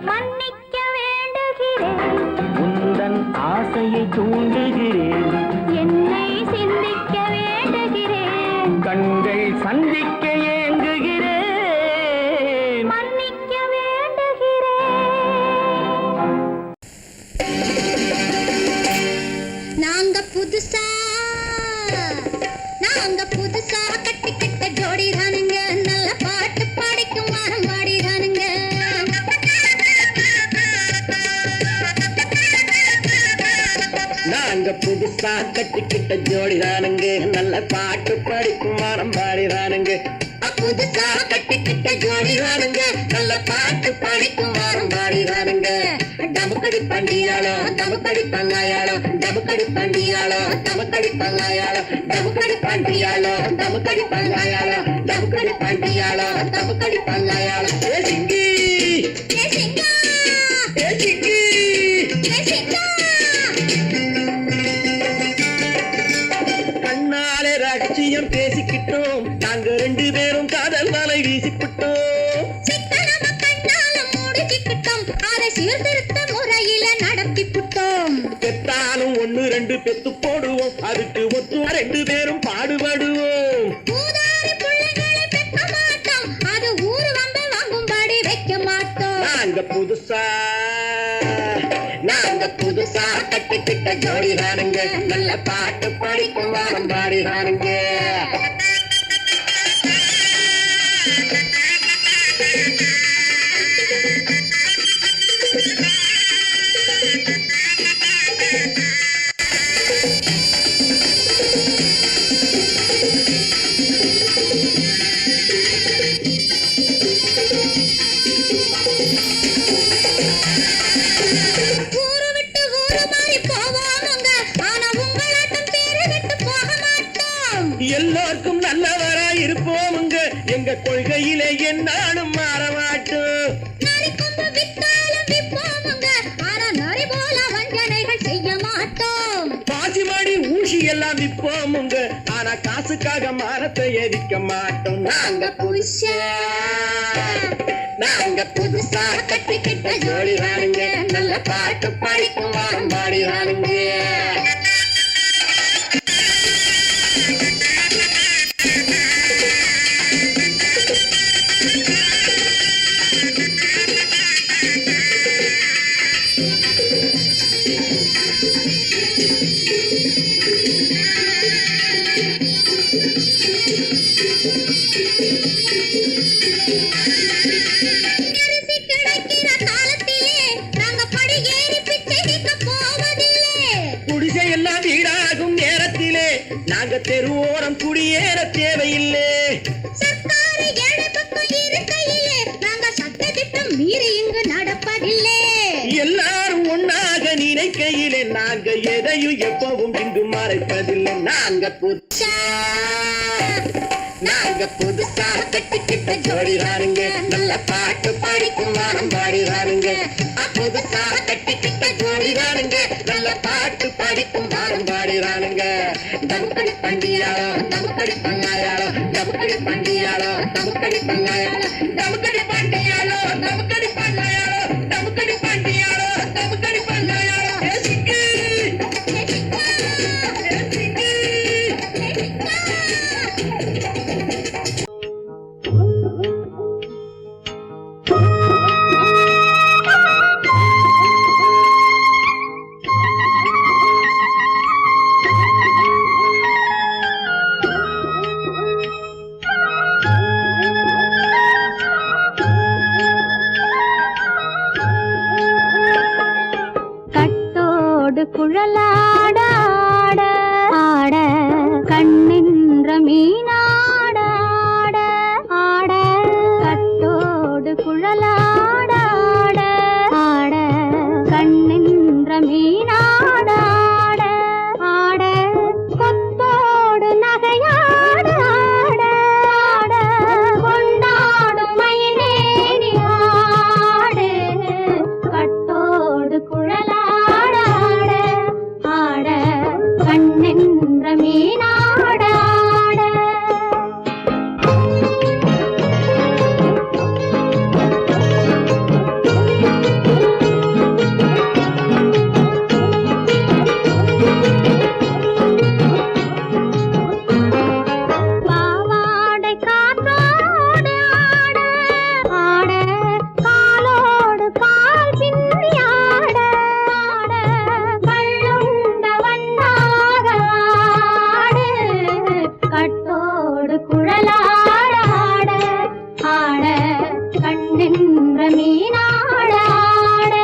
Speaker 3: மன்னிக்க வேண்டுகிறேன்
Speaker 2: உந்தன் ஆசையை தூண்டுகிறேன்
Speaker 3: என்னை சிந்திக்க வேண்டுகிறேன்
Speaker 2: கண்கள் சந்திக்க ஏங்குகிறேன்
Speaker 3: மன்னிக்க வேண்டுகிறேன் நாங்க புதுசா கட்டிக்கிட்ட ஜோடி தானுங்க நல்ல பாட்டு பாடிக்கும் வாரம் பாடிதானுங்க
Speaker 2: நாங்க புதுசா கட்டிக்கிட்ட ஜோடிதானுங்க நல்ல பாட்டு படிக்கும் வாரம் பாடிதானுங்க
Speaker 3: புதுசா கட்டிக்கிட்ட ஜோடி தானுங்க நல்ல பாட்டு பாடிக்கும் வாரம் பாடிதானுங்க டமுக்கடி பண்டியாளோ டமுக்கடி பங்காயாளோ டமுக்கடி பண்டியாளோ டமுக்கடி பங்காயாளோ டமுக்கடி பண்டியாளோ டமுக்கடி பங்காயாளோ டமுக்கடி பண்டியாளோ டமுக்கடி பங்காயாளோ
Speaker 2: ஏ சிங்கி
Speaker 3: ஏ சிங்கா
Speaker 2: ஏ சிங்கி
Speaker 3: ஏ சிங்கா
Speaker 2: கண்ணாலே ரகசியம் பேசிக்கிட்டோம் நாங்க ரெண்டு பேரும் காதல் வலை வீசிக்கிட்டோம்
Speaker 3: சிக்கனம கண்ணால மூடிக்கிட்டோம் அதை சீர்திருத்த முறையில நடத்திப்புட்டோம்
Speaker 2: பெத்தாலும் ஒண்ணு ரெண்டு பெத்து போடுவோம் அதுக்கு ஒத்துவா ரெண்டு பேரும் பாடுபடுவோம்
Speaker 3: ஊதாரி பிள்ளைகளை பெக்க மாட்டோம் அது ஊரு வம்ப வாங்கும்படி வைக்க மாட்டோம்
Speaker 2: நாங்க புதுசா கட்டிக்கிட்ட ஜோடிதானுங்க நல்ல பாட்டு படிக்கும் வாரம் பாடிதானுங்க
Speaker 3: ஊரு விட்டு ஊரு மாறி போவாங்க ஆனா உங்களாட்டம் பேரு விட்டு போக மாட்டோம்
Speaker 2: எல்லாருக்கும் நல்லவரா இருப்போமுங்க எங்க கொள்கையிலே என்னாலும் மாற மாட்டோம்
Speaker 3: நரி கொம்பு வித்தாலும் விப்போமுங்க ஆனா நரி போல வஞ்சனைகள் செய்ய மாட்டோம்
Speaker 2: பாசிமாடி ஊசி எல்லாம் விப்போமுங்க ஆனா காசுக்காக மரத்தை எரிக்க மாட்டோம் நாங்க புதுசா கட்டிக்கிட்ட ஜோடிதானுங்க நல்ல
Speaker 5: பாட்டு படிக்கும் வாரம் பாடினானுங்க.
Speaker 2: குடிசையெல்லாம் வீடாகும் நேரத்திலே நாங்க தெருவோரம் குடியேற தேவையில்லை.
Speaker 3: சர்க்காரு ஏழை பக்கம் இருக்கையிலே நாங்க சட்டத்திட்டம் மீறி இங்கு நடப்பதில்லை.
Speaker 2: எல்லாரும் ஒன்னாக நினைக்கையிலே நாங்க எதையும் எப்பவும் இங்கு மறைப்பதில்லை. நாங்க புதுசா கட்டிக்கிட்ட ஜோடிதானுங்க, நல்ல பாட்டு படிக்கும் வாரம் பாடிதானுங்க. புதுசா கட்டிக்கிட்ட ஜோடிதானுங்க, நல்ல பாட்டு படிக்கும் வாரம் பாடிதானுங்க. தமுக்கடி பண்டியாளோ தமுக்கடி பங்காயாளோ, தமுக்கடி பண்டியாளோ தமுக்கடி பங்காயாளோ, தமுக்கடி பண்டியாளோ தமுக்கடி பங்காயாளோ, தமுக்கடி பண்டியாளோ தமுக்கடி பங்காயாளோ.
Speaker 3: குழலாட ஆட ஆட கண்ணின்ற மீனாட ஆட ஆட கட்டோடு குழலாட ஆட ஆட கண்ணின்ற மீனாட ஆட ஆட கொத்தோடு நகையாட ஆட ஆட கொண்டாடும் மயிலேறி ஆடு கட்டோடு குழலாட கண்ணென்ற மீனாட பாவாடை காற்றோடு ஆட ஆட காலோடு கால் பின்னி ஆட ஆட கள்ளுண்ட வண்ணாக ஆடு கட்டோடு குழலாட ஆட ஆட கண்ணென்ற மீனாட ஆட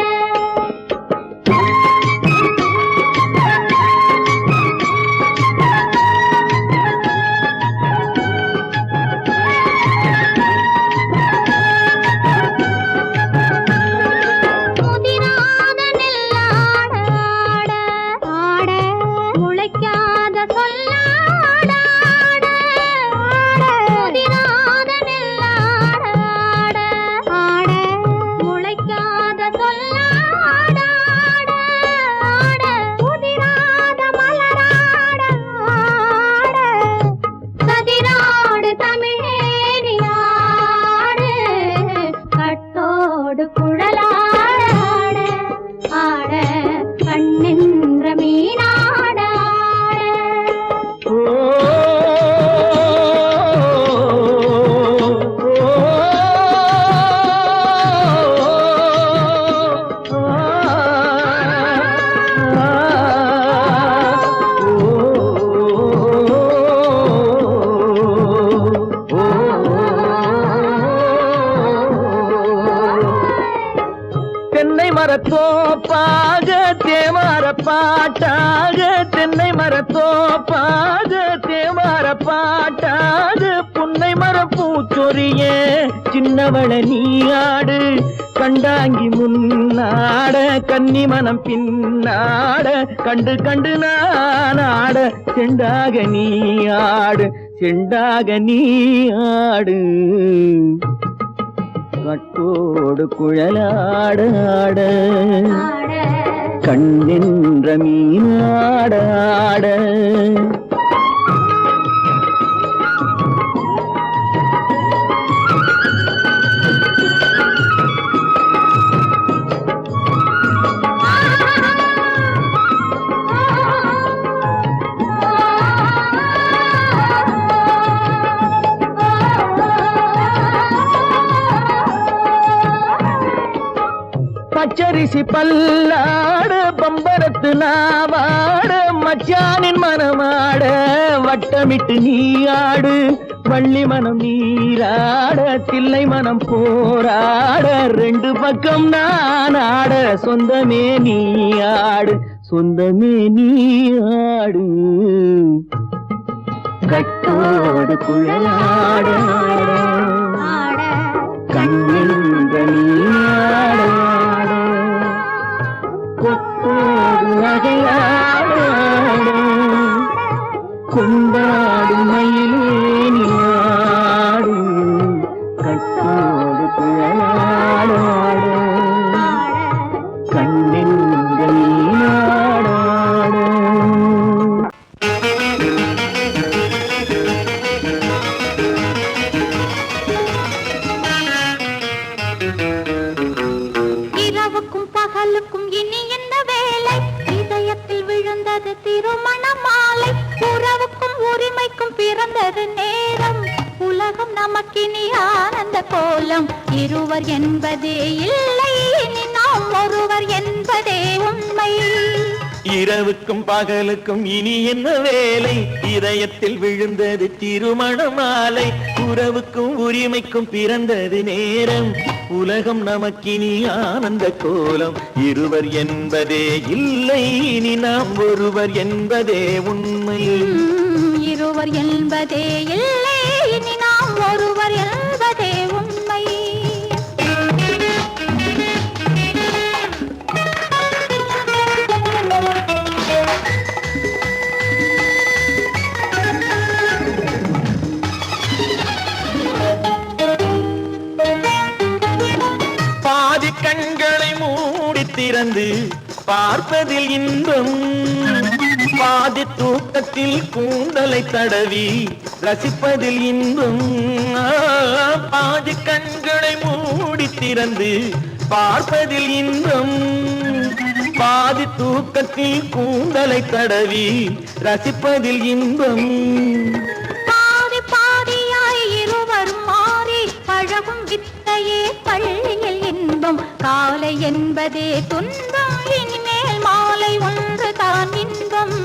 Speaker 3: முதிராத நெல்லாட ஆட ஆட முளைக்காத சொல்லாட ஆட ஆட முதிராத நெல்லாட ஆட ஆட முளைக்காத சொல்லாட ஆட ஆட முதிராத மலராட ஆட கதிராடு தமிழேறி ஆடு கட்டோடு குழலாட ஆட கண்ணென்ற மீனாட
Speaker 2: தென்னை மரத்தோப்பாக தேமார பாட்டாக, தென்னை மரத்தோப்பாக தேமார பாட்டாக, புன்னை மர பூச்சொரிய சின்னவள நீயாடு கண்டாங்கி முன்னாட கன்னி மனம் பின்னாட கண்டு கண்டு நானாட செண்டாக நீயாடு செண்டாக நீயாடு கட்டோடு குழலாட ஆட கண்ணென்ற மீனாட ஆட மீசி பல்லாடு பம்பரத்து நாவாடு மச்சானின் மனமாட வட்டமிட்டு நீ ஆடு வள்ளி மனம் நீராட தில்லை மனம் போராட ரெண்டு பக்கம் நான் ஆட சொந்தமே நீ ஆடு சொந்தமே நீ ஆடு கட்டோடு குழலாட கண்ணில் நீயாட கொத்தோடு நகையாட கொண்டாடு மயிலே நீயாடு கட்டோடு குழலாட கண்ணில் நீயாட
Speaker 3: இரவுக்கும் பகலுக்கும் இனி என்ன வேலை இதயத்தில் விழுந்தது திருமண மாலை உறவுக்கும் உரிமைக்கும் பிறந்தது நேரம் உலகம் நமக்கினி ஆனந்த கோலம் இருவர் என்பதே இல்லை இனி நாம் ஒருவர் என்பதே உண்மை
Speaker 4: இரவுக்கும் பகலுக்கும் இனி என்ன வேலை இதயத்தில் விழுந்தது திருமண மாலை உறவுக்கும் உரிமைக்கும் பிறந்தது நேரம் உலகம் நமக்கினி ஆனந்த கோலம் இருவர் என்பதே இல்லை இனி நாம் ஒருவர் என்பதே உண்மை
Speaker 3: இருவர் என்பதே இல்லை இனி நாம் ஒருவர் என்பதே உண்மை
Speaker 4: பாதி கண்களை மூடி திறந்து பார்ப்பதில் இன்பம் பாதி தூக்கத்தில் கூந்தலை தடவி ரசிப்பதில் இன்பம் பாதி கண்களை மூடி திறந்து பார்ப்பதில் இன்பம் பாதி தூக்கத்தில் கூந்தலை தடவி ரசிப்பதில் இன்பம்
Speaker 3: பாதி பாதியாய் இருவர் மாறி பழகும் வித்தையே பள்ளியில் இன்பம் காலை என்பதே துன்பம் இனிமேல் மாலை ஒன்று தான் இன்பம்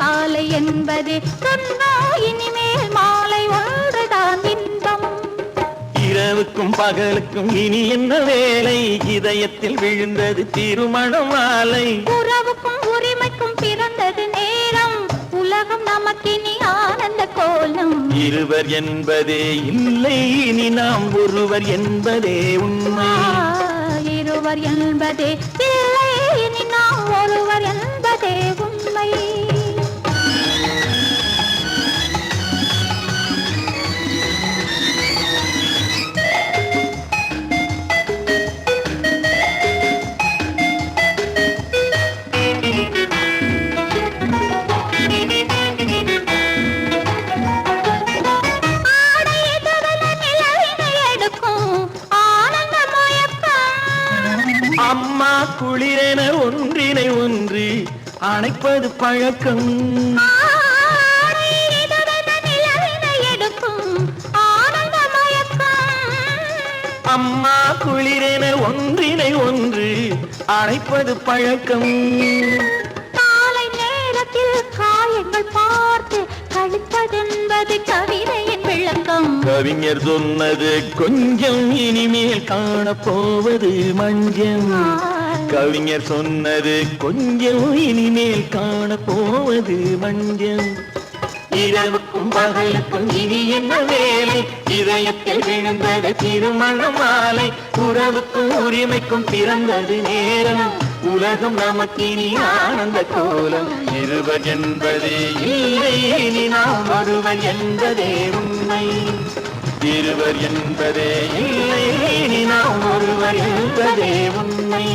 Speaker 3: காலை என்பதே துன்பம் இனிமேல் மாலை ஒன்று தான் இன்பம்
Speaker 4: இரவுக்கும் பகலுக்கும் இனி என்ன வேலை இதயத்தில் விழுந்தது திருமண மாலை
Speaker 3: உறவுக்கும் உரிமைக்கும் பிறந்தது நேரம் உலகம் நமக்கினி ஆனந்த கோலம்
Speaker 4: இருவர் என்பதே இல்லை இனி நாம் ஒருவர் என்பதே உண்மை
Speaker 3: இருவர் என்பதே இல்லை இனி நாம் ஒருவர் என்பதே உண்மை
Speaker 4: அம்மா குளிரென ஒன்றினை ஒன்று அணைப்பது பழக்கம் அம்மா குளிரென ஒன்றினை ஒன்று அணைப்பது பழக்கம்
Speaker 3: காலை நேரத்தில் காயங்கள் பார்த்து கழிப்பதென்பது கவிதையின் விளக்கம்
Speaker 4: கவிஞர் சொன்னது கொஞ்சம் இனிமேல் காணப்போவது மஞ்சள் கவிஞர் சொன்னது கொஞ்சம் இனிமேல் காணப்போவது மஞ்சள் இரவுக்கும் பகலுக்கும் இனி என்ன வேலை இதயத்தில் விழுந்தது திருமண மாலை உறவுக்கும் உரிமைக்கும் பிறந்தது நேரம் உலகம் நமக்கினி ஆனந்த கோலம் இருவர் என்பதே இல்லை இனி நாம் ஒருவர் என்பதே உண்மை இருவர் என்பதே இல்லை இனி நாம் ஒருவர் என்பதே உண்மை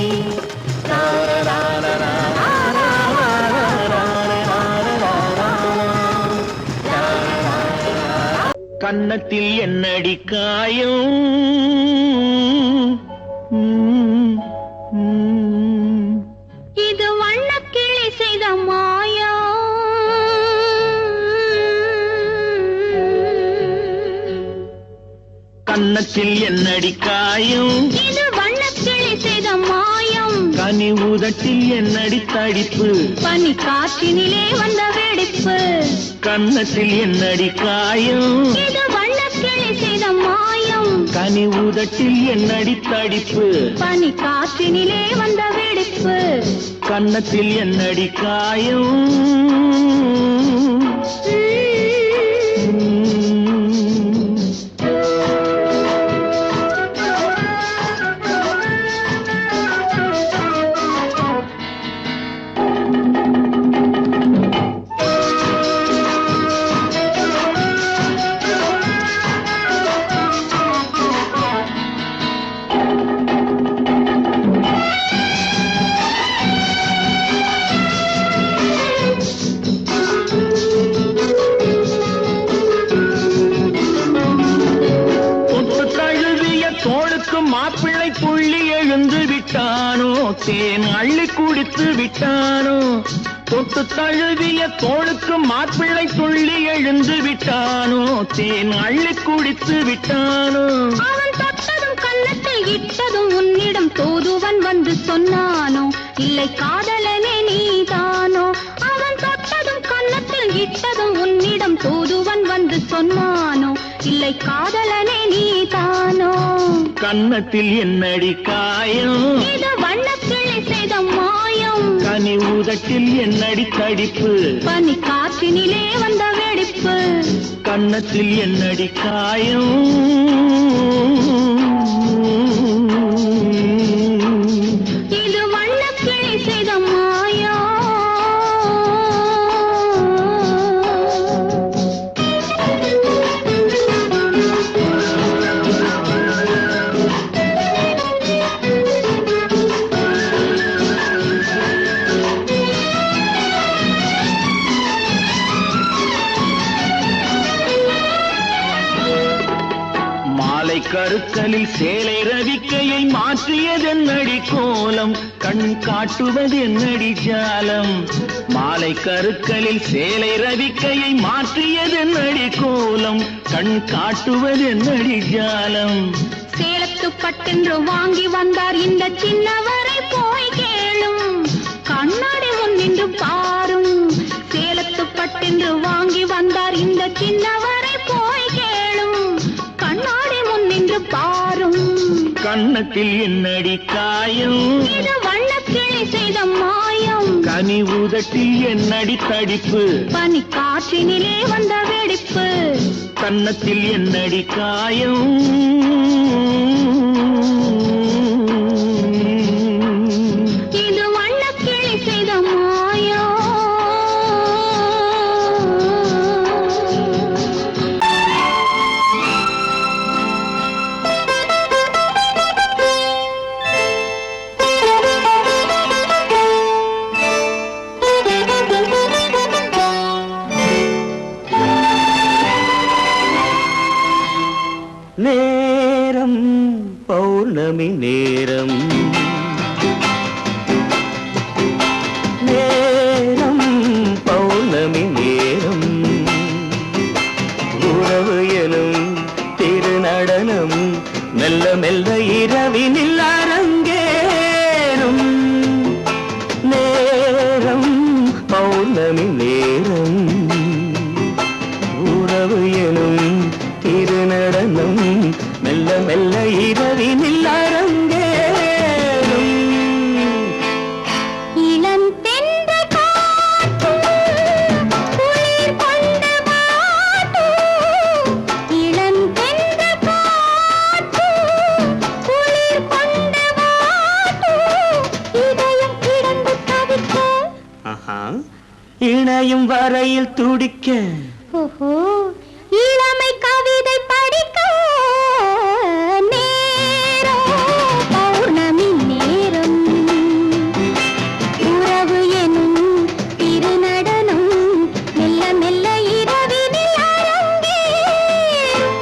Speaker 4: கன்னத்தில் என்னடி காயம்
Speaker 3: இது வண்ணக்கிளி செய்த மாயா
Speaker 2: கன்னத்தில் என்னடி காயம்
Speaker 3: இது வண்ணக்கிளி செய்த மாயம்
Speaker 4: கனி உதட்டில் என்னடி தடிப்பு
Speaker 3: பனி காற்றினிலே வந்த வெடிப்பு
Speaker 4: கன்னத்தில் என்னடி காயம்
Speaker 3: இது வண்ணக்கிளி செய்த மாயம்
Speaker 4: கனி உதட்டில் என்னடி தடிப்பு
Speaker 3: பனி காற்றினிலே வந்த வெடிப்பு
Speaker 4: கன்னத்தில் என்னடி காயம் மாப்பிள்ளை புள்ளி எழுந்து விட்டானோ தேன் அள்ளி குடித்து விட்டானோ தொட்டு தழுவிய தோளுக்கு மாப்பிள்ளை துள்ளி எழுந்து விட்டானோ தேன் அள்ளி குடித்து விட்டானோ
Speaker 3: அவன் தொட்டதும் கன்னத்தில் இட்டதும் உன்னிடம் தூதுவன் வந்து சொன்னானோ இல்லை காதலனே நீதானோ அவன் தொட்டதும் கன்னத்தில் இட்டதும் உன்னிடம் தூதுவன் வந்து சொன்னானோ இல்லை காதலனே நீதானோ
Speaker 4: கன்னத்தில் என்னடி காயம்
Speaker 3: இது வண்ணக்கிளி செய்த மாயம்
Speaker 4: கனி உதட்டில் என்னடி தடிப்பு
Speaker 3: பனி காற்றினிலே வந்த வெடிப்பு
Speaker 4: கன்னத்தில் என்னடி காயம்
Speaker 3: இது வண்ணக்கிளி செய்த மாயம்
Speaker 4: கருக்கலில் சேலை ரவிக்கையை மாற்றியதென்னடி கோலம் கண் காட்டுவதென்னடி ஜாலம் மாலை கருக்கலில் சேலை ரவிக்கையை மாற்றியதென்னடி கோலம் கண் காட்டுவதென்னடி ஜாலம்
Speaker 3: சேலத்து பட்டென்று வாங்கி வந்தார் இந்த சின்னவரை போய் கேளும் கண்ணாடி முன் நின்று பாரும் சேலத்து பட்டென்று வாங்கி வந்தார் இந்த சின்னவரை போய் கேளும் கண்ணாடி முன் நின்று பாரும்
Speaker 4: கன்னத்தில் என்னடி காயம்
Speaker 3: இது வண்ணக்கிளி செய்த மாயம்
Speaker 4: கனி உதட்டில் என்னடி தடிப்பு
Speaker 3: பனி காற்றினிலே வந்த வெடிப்பு
Speaker 4: கன்னத்தில் என்னடி காயம்
Speaker 3: இது வண்ணக்கிளி செய்த மாயம்
Speaker 4: நேரம் பௌர்ணமி நேரம் நேரம் பௌர்ணமி நேரம் உறவு எனும் திருநடனம் மெல்ல மெல்ல இரவினில் அரங்கேறும் நேரம் பௌர்ணமி நேரம் உறவு எனும் திருநடனம் மெல்ல மெல்ல இரவினில் அரங்கேறும்
Speaker 3: இளம் தென்றல் காற்றும் குளிர் கொண்டு வாட்டும் இளம் தென்றல் காற்றும் குளிர் கொண்டு வாட்டும் இதயம் கிடந்து தவிக்க
Speaker 4: இணையும் வரையில் துடிக்க
Speaker 3: ஓஹோ இளமை கவிதை படிக்க நேரம் பௌர்ணமி நேரம் உறவு எனும் திருநடனம் மெல்ல மெல்ல இரவினில் அரங்கேறும்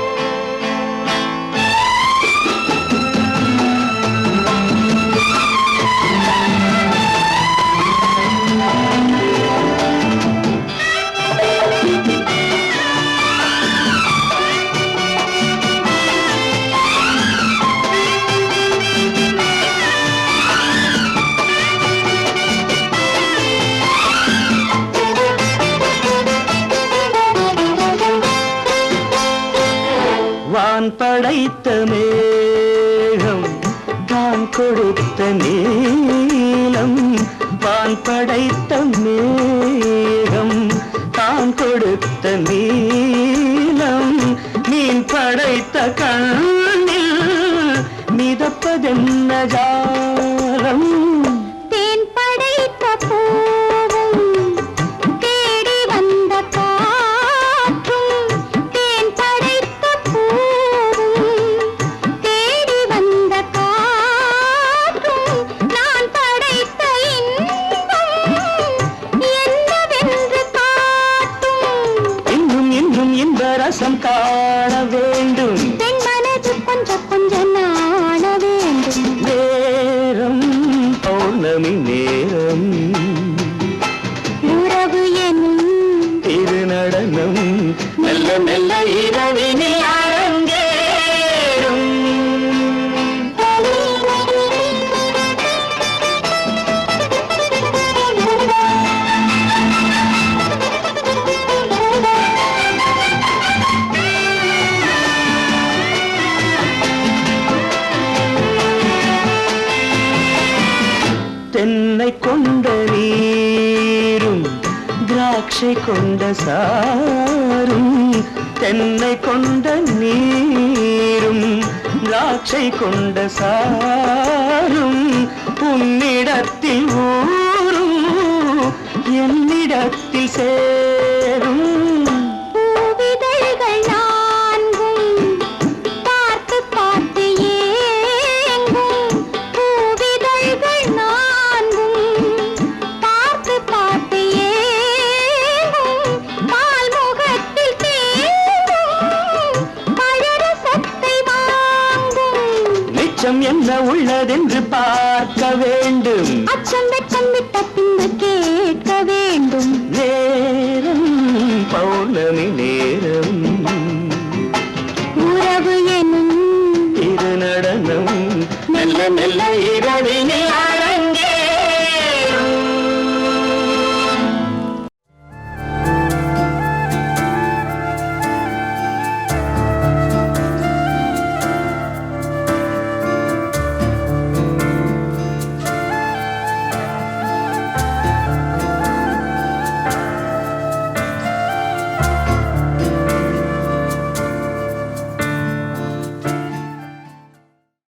Speaker 4: வான் படைத்த மேகம் தான் கொடுத்த நீலம் வான் படைத்த மேகம் தான் கொடுத்த நீலம் மீன் படைத்த கண்ணில் மிதப்பதென்ன ஜாலம்
Speaker 3: தேன் படைத்த பூவும் தேடி வந்த காற்றும் தேன் படைத்த பூவும் தேடி வந்த காற்றும் நான் படைத்த இன்பம் என்னவென்று காட்டும்
Speaker 4: இன்னும் இன்னும் இந்த ரசம் காண வேண்டும்
Speaker 3: பெண் மனது கொஞ்சம் கொஞ்சம் நாண வேண்டும்
Speaker 4: நேரம் பௌர்ணமி நேரம்
Speaker 3: உறவு எனும்
Speaker 4: திருநடனம் மெல்ல மெல்ல இரவினில் அரங்கேறும் தென்னை கொண்ட நீரும் திராட்சை கொண்ட சாரும் தென்னை கொண்ட நீரும் திராட்சை கொண்ட சாரும் உன்னிடத்தில் ஊரும் என்னிடத்தில் சேரும்
Speaker 3: பூவிதழ்கள் நான்கும் பார்த்து பார்த்து ஏங்கும் பூவிதழ்கள் நான்கும் பார்த்து பார்த்து ஏங்கும் பால்முகத்தில் தேங்கும் பழரசத்தை வாங்கும்
Speaker 4: நிச்சம் என்ன உள்ளதென்று பார்க்க வேண்டும்
Speaker 3: அச்சம் வெச்சம் விட்ட பின்பு கேட்க வேண்டும்
Speaker 4: நேரம் பௌர்ணமி நேரம்
Speaker 3: உறவு எனும்
Speaker 4: திருநடனம் மெல்ல மெல்ல இரவினில்